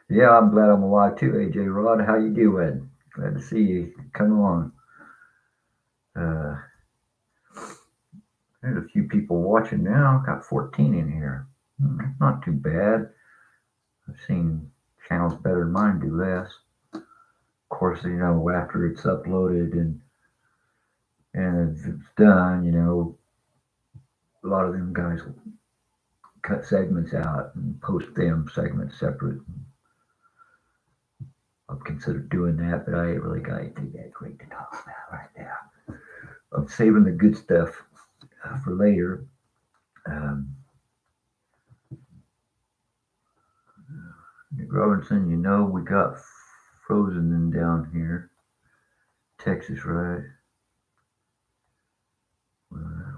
[SPEAKER 1] Yeah, I'm glad I'm alive too, AJ Rod. How you doing? Glad to see you. Come on. Uh, there's a few people watching now. Got 14 in here. Not too bad. I've seen channels better than mine do less. Of course, after it's uploaded and it's done, a lot of them guys will cut segments out and post them segments separate. I've considered doing that, but I ain't really got anything that great to talk about right now. I'm saving the good stuff for later. Um, Nick Robinson, we got frozen in down here, Texas, right?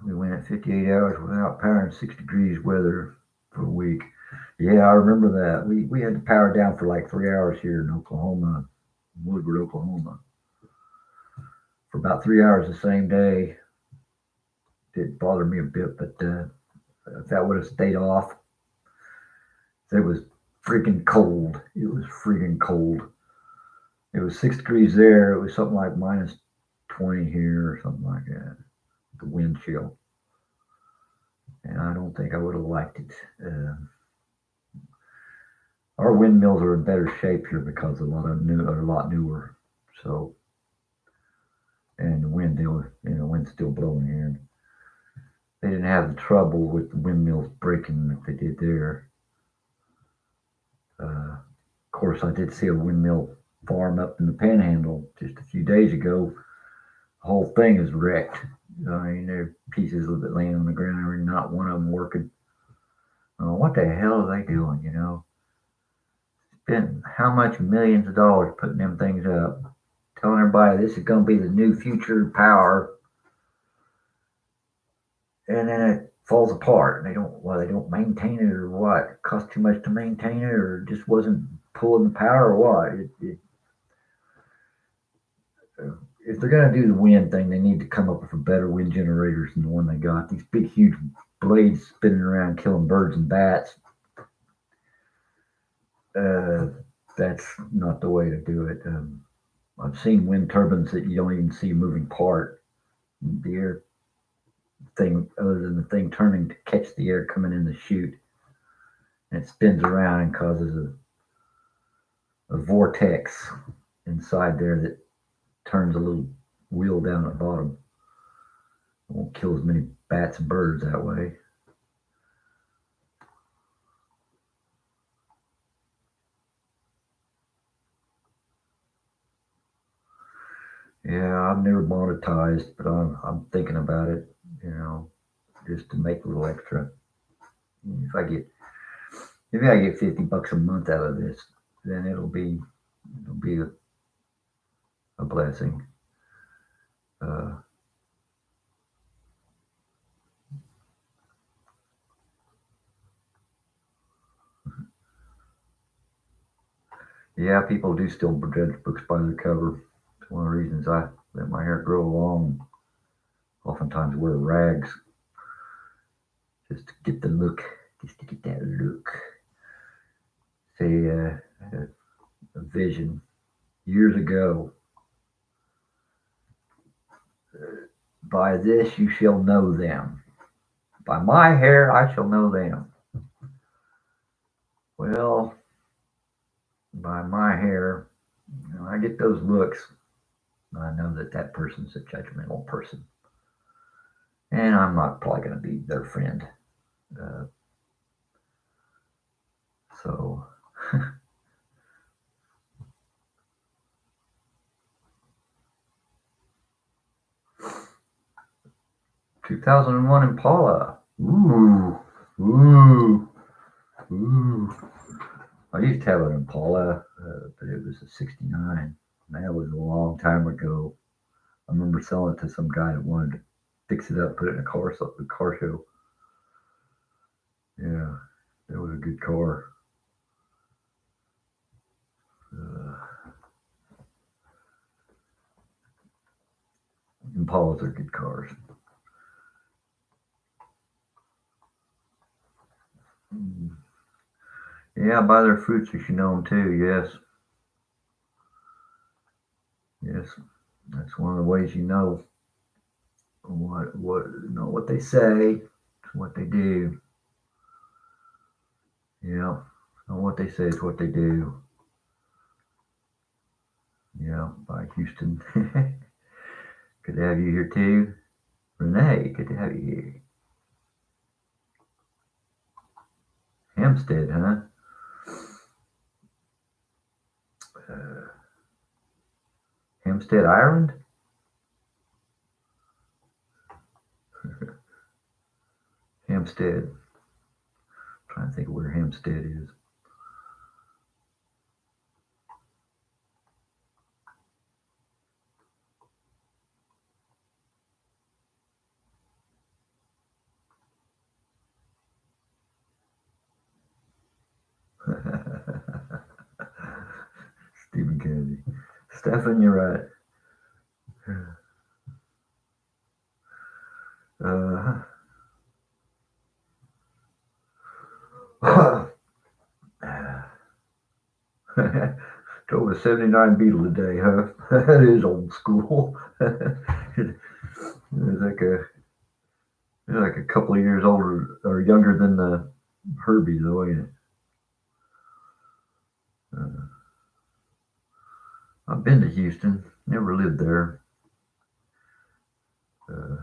[SPEAKER 1] We went at 58 hours without power and 6 degrees weather for a week. Yeah, I remember that. We had the power down for like 3 hours here in Oklahoma, Woodward, Oklahoma, for about 3 hours the same day. Didn't bother me a bit, but if that would have stayed off, it was freaking cold. It was freaking cold. It was 6 degrees there. It was something like minus 20 here or something like that. The wind chill. And I don't think I would have liked it. Our windmills are in better shape here because are a lot newer. So, and the wind's still blowing here. And they didn't have the trouble with the windmills breaking like they did there. Of course, I did see a windmill farm up in the Panhandle just a few days ago. The whole thing is wrecked. I mean, there are pieces of it laying on the ground, and not one of them working. What the hell are they doing? Spent how much millions of dollars putting them things up, telling everybody this is going to be the new future power, and then it falls apart. They don't maintain it or what? It cost too much to maintain it, or just wasn't pulling the power or what? if they're gonna do the wind thing, they need to come up with a better wind generators than the one they got. These big, huge blades spinning around, killing birds and bats. Uh, that's not the way to do it. I've seen wind turbines that you don't even see moving part. The air thing, other than the thing turning to catch the air coming in the chute, and it spins around and causes a vortex inside there that turns a little wheel down at the bottom. It won't kill as many bats and birds that way. Yeah, I've never monetized, but I'm thinking about it. You know, just to make a little extra. If I get maybe I get $50 a month out of this, then it'll be a blessing. Uh, yeah, people do still judge books by their cover. It's one of the reasons I let my hair grow long. Oftentimes wear rags just to get the look, just to get that look. Say, I had a vision years ago. By this you shall know them. By my hair I shall know them. Well, by my hair, I get those looks. I know that that person's a judgmental person, and I'm not probably going to be their friend. Uh, so, 2001 Impala. Ooh, ooh, ooh. I used to have an Impala, but it was a '69. That was a long time ago. I remember selling it to some guy that wanted to fix it up, put it in a car show. Yeah, that was a good car. Uh, Impalas are good cars. Mm. Yeah, buy their fruits you should know them too. Yes, yes, that's one of the ways you know what they say, what they do. Yeah, know what they say is what they do. Yeah, by Houston. Good to have you here too, Renee. Good to have you here. Hampstead, huh? Uh, Hampstead, Ireland. Hampstead. I'm trying to think of where Hampstead is. Stephen Kennedy. Stefan, you're right. Drove a '79 Beetle today, huh? That is old school. It's like a couple of years older or younger than the Herbie, though, ain't it? Uh, I've been to Houston, never lived there. Uh,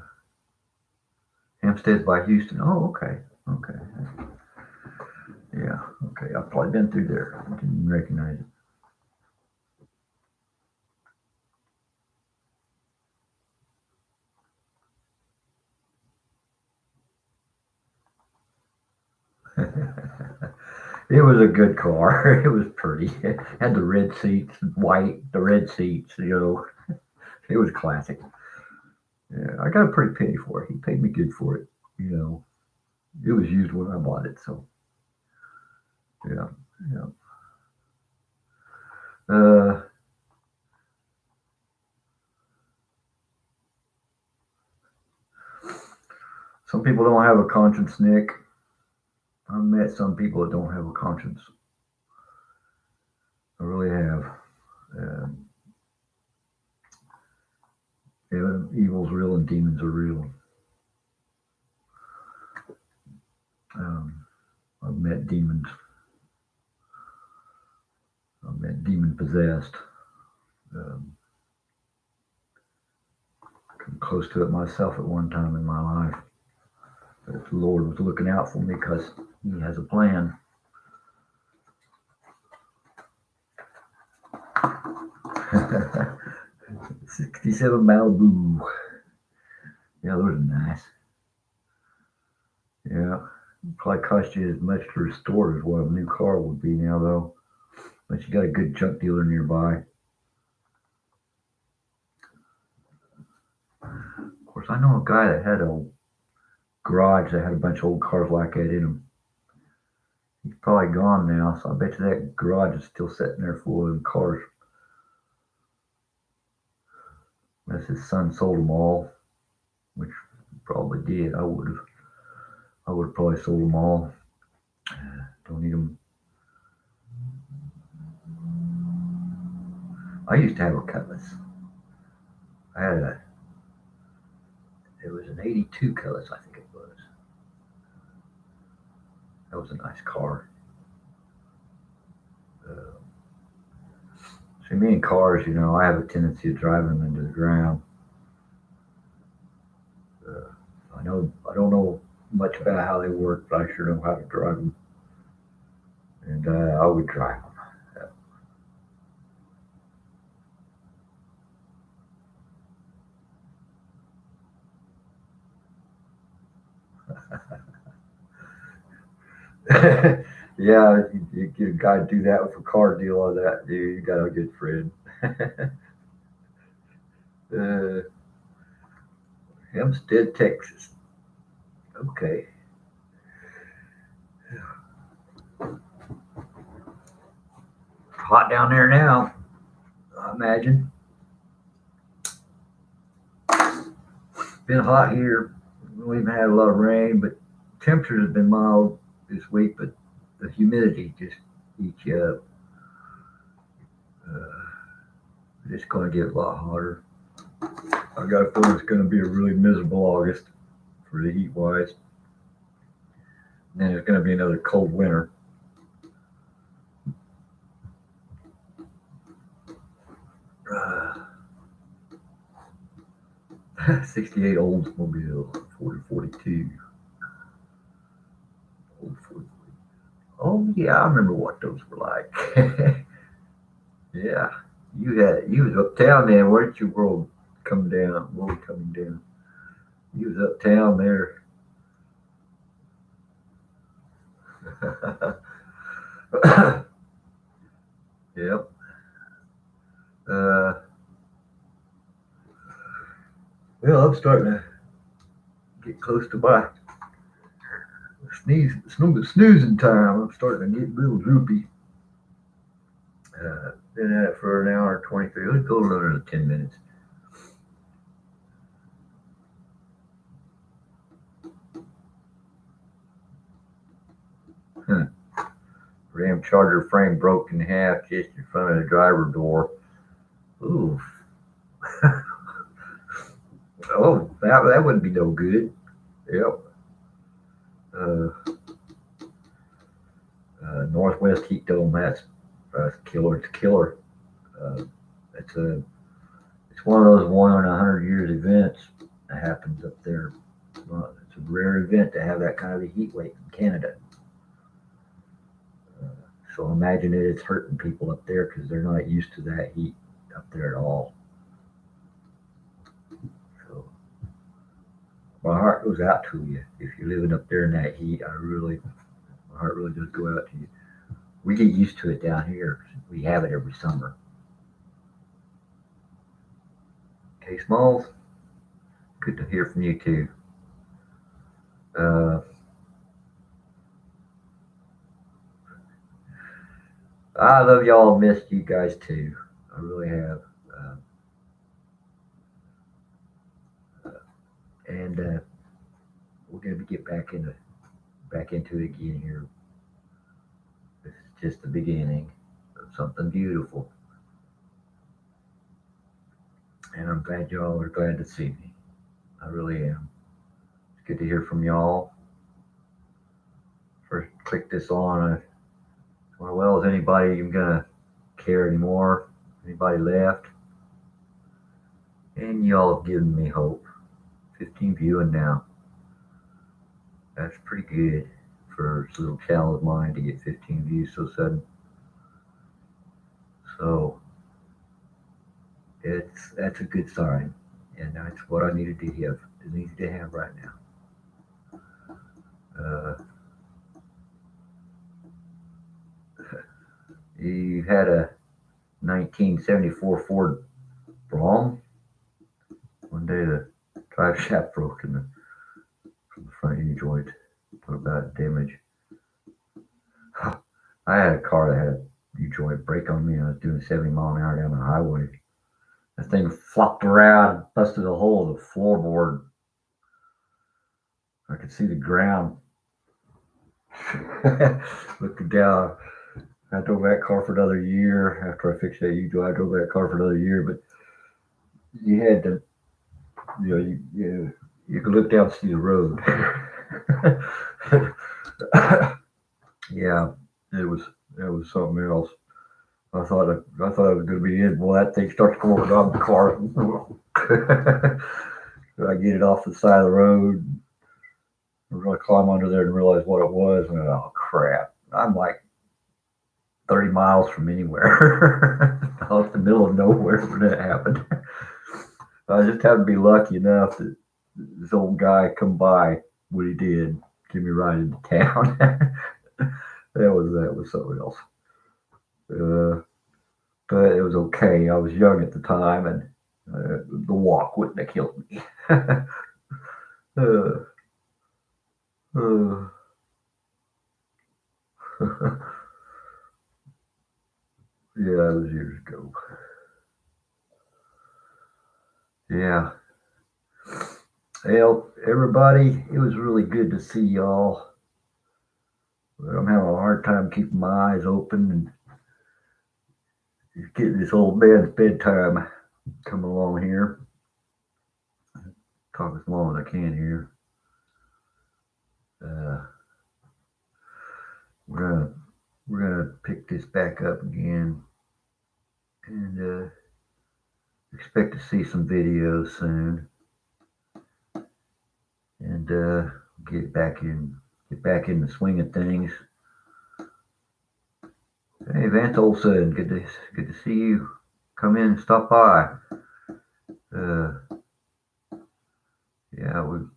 [SPEAKER 1] Hampstead by Houston. Oh, okay, okay, yeah, okay. I've probably been through there. I didn't recognize it. It was a good car. It was pretty. It had the red seats, white, the red seats. It was classic. Yeah, I got a pretty penny for it. He paid me good for it. You know, it was used when I bought it. So yeah, yeah. Uh, Some people don't have a conscience, Nick. I've met some people that don't have a conscience. I really have. Um, evil's real and demons are real. Um, I've met demons. I've met demon possessed. Um, come close to it myself at one time in my life. But the Lord was looking out for me because He has a plan. '67 Malibu. Yeah, those are nice. Yeah, probably cost you as much to restore as what a new car would be now, though. But you got a good junk dealer nearby. Of course, I know a guy that had a garage that had a bunch of old cars like that in them. He's probably gone now, so I bet you that garage is still sitting there full of cars. Unless his son sold them all, which he probably did. I would have. I would have probably sold them all. Don't need them. I used to have a Cutlass. I had a. It was an '82 Cutlass, I think it was. That was a nice car. Uh, See, me and cars, I have a tendency of driving them into the ground. Uh, I don't know much about how they work, but I sure know how to drive them, and I would drive them. Yeah, you get a guy to do that with a car deal on that, dude. You got a good friend. uh, Hempstead, Texas. Okay. Hot down there now, I imagine. Been hot here. We haven't had a lot of rain, but temperatures have been mild this week, but the humidity just eats you up. Uh, it's going to get a lot hotter. I got a feeling it's going to be a really miserable August for the heat wise. And then it's going to be another cold winter. Uh, 68 Oldsmobile, 4042. Old 40. Oh yeah, I remember what those were like. Yeah, you was uptown then, weren't you? World coming down. You was uptown there. Yep. Uh, well, I'm starting to get close to my snoozing time. I'm starting to get a little droopy. Been at it for an hour and 23. Let's go another 10 minutes. Huh. Ram Charger frame broke in half just in front of the driver door. Ooh. Oh, that wouldn't be no good. Yep. Uh, Northwest Heat Dome. That's killer. It's killer. Uh, it's a it's one of those 1 in 100 years events that happens up there. It's a rare event to have that kind of a heat wave in Canada. Uh, so imagine it's hurting people up there because they're not used to that heat up there at all. So my heart goes out to you if you're living up there in that heat. My heart really does go out to you. We get used to it down here. We have it every summer. Okay, Smalls, good to hear from you too. Uh, I love y'all. Missed you guys too. I really have. Uh, and we're gonna get back into it again here. This is just the beginning of something beautiful, and I'm glad y'all are glad to see me. I really am. It's good to hear from y'all. First, click this on. Well, is anybody even gonna care anymore? Anybody left? And y'all have given me hope. 15 viewing now. That's pretty good for this little channel of mine to get 15 views so sudden. So that's a good sign, and that's what I needed to have. It needed to have right now. You had a 1974 Ford Brougham. One day the drive shaft broke in from the front hinge joint. What about damage? I had a car that had a U-joint break on me. I was doing 70 mile an hour down the highway. The thing flopped around, busted a hole in the floorboard. I could see the ground. Looking down, I drove that car for another year after I fixed that U-joint. I drove that car for another year, but you had to, you could look down and see the road. Yeah, it was something else. I thought it was going to be it. Well, that thing starts going down the car. I get it off the side of the road. We're going to climb under there and realize what it was. And oh crap! I'm like 30 miles from anywhere, out in the middle of nowhere when that happened. I just happened to be lucky enough that this old guy come by when he did, give me a ride into town. that was something else. But it was okay. I was young at the time, and the walk wouldn't have killed me. uh, uh, yeah, that was years ago. Yeah. Well, everybody, it was really good to see y'all. But I'm having a hard time keeping my eyes open and getting this old man's bedtime coming along here. Talk as long as I can here. Uh, we're gonna we're gonna pick this back up again, and expect to see some videos soon, and get back in the swing of things. Hey, Vance Olson, good to see you. Come in and stop by. Uh, yeah, we've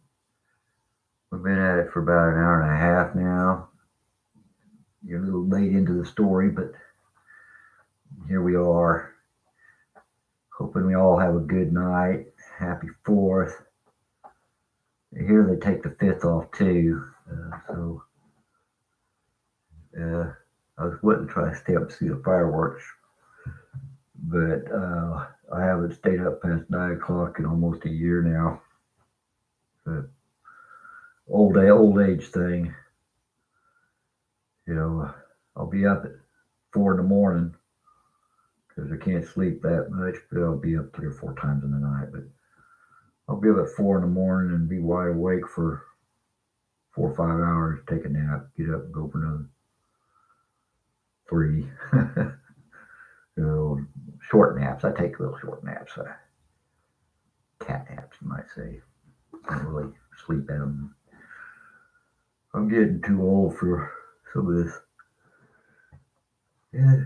[SPEAKER 1] been at it for about an hour and a half now. You're a little late into the story, but here we are. Hoping we all have a good night. Happy 4th. Here they take the 5th off too. So I was wanting to try to stay up to see the fireworks, but I haven't stayed up past 9 o'clock in almost a year now. But old age thing. I'll be up at 4 in the morning because I can't sleep that much, but I'll be up 3 or 4 times in the night. But I'll be up at 4 in the morning and be wide awake for 4 or 5 hours, take a nap, get up and go for another 3. Short naps. I take little short naps. Cat naps, you might say. I don't really sleep at them. I'm getting too old for some of this. Yeah,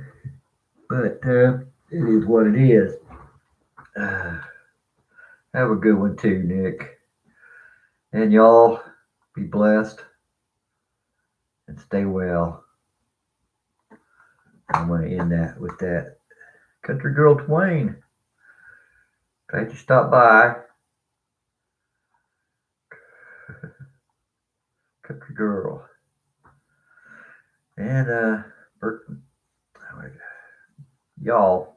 [SPEAKER 1] but it is what it is. Have a good one too, Nick. And y'all, be blessed and stay well. I'm going to end that with that. Country Girl Twain. Glad you stopped by. Country Girl. And Burton. Y'all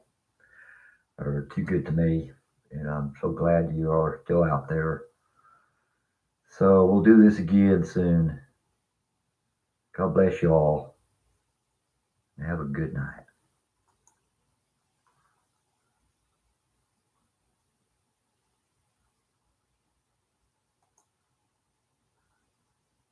[SPEAKER 1] are too good to me. And I'm so glad you are still out there So we'll do this again soon. God bless you all. And have a good night.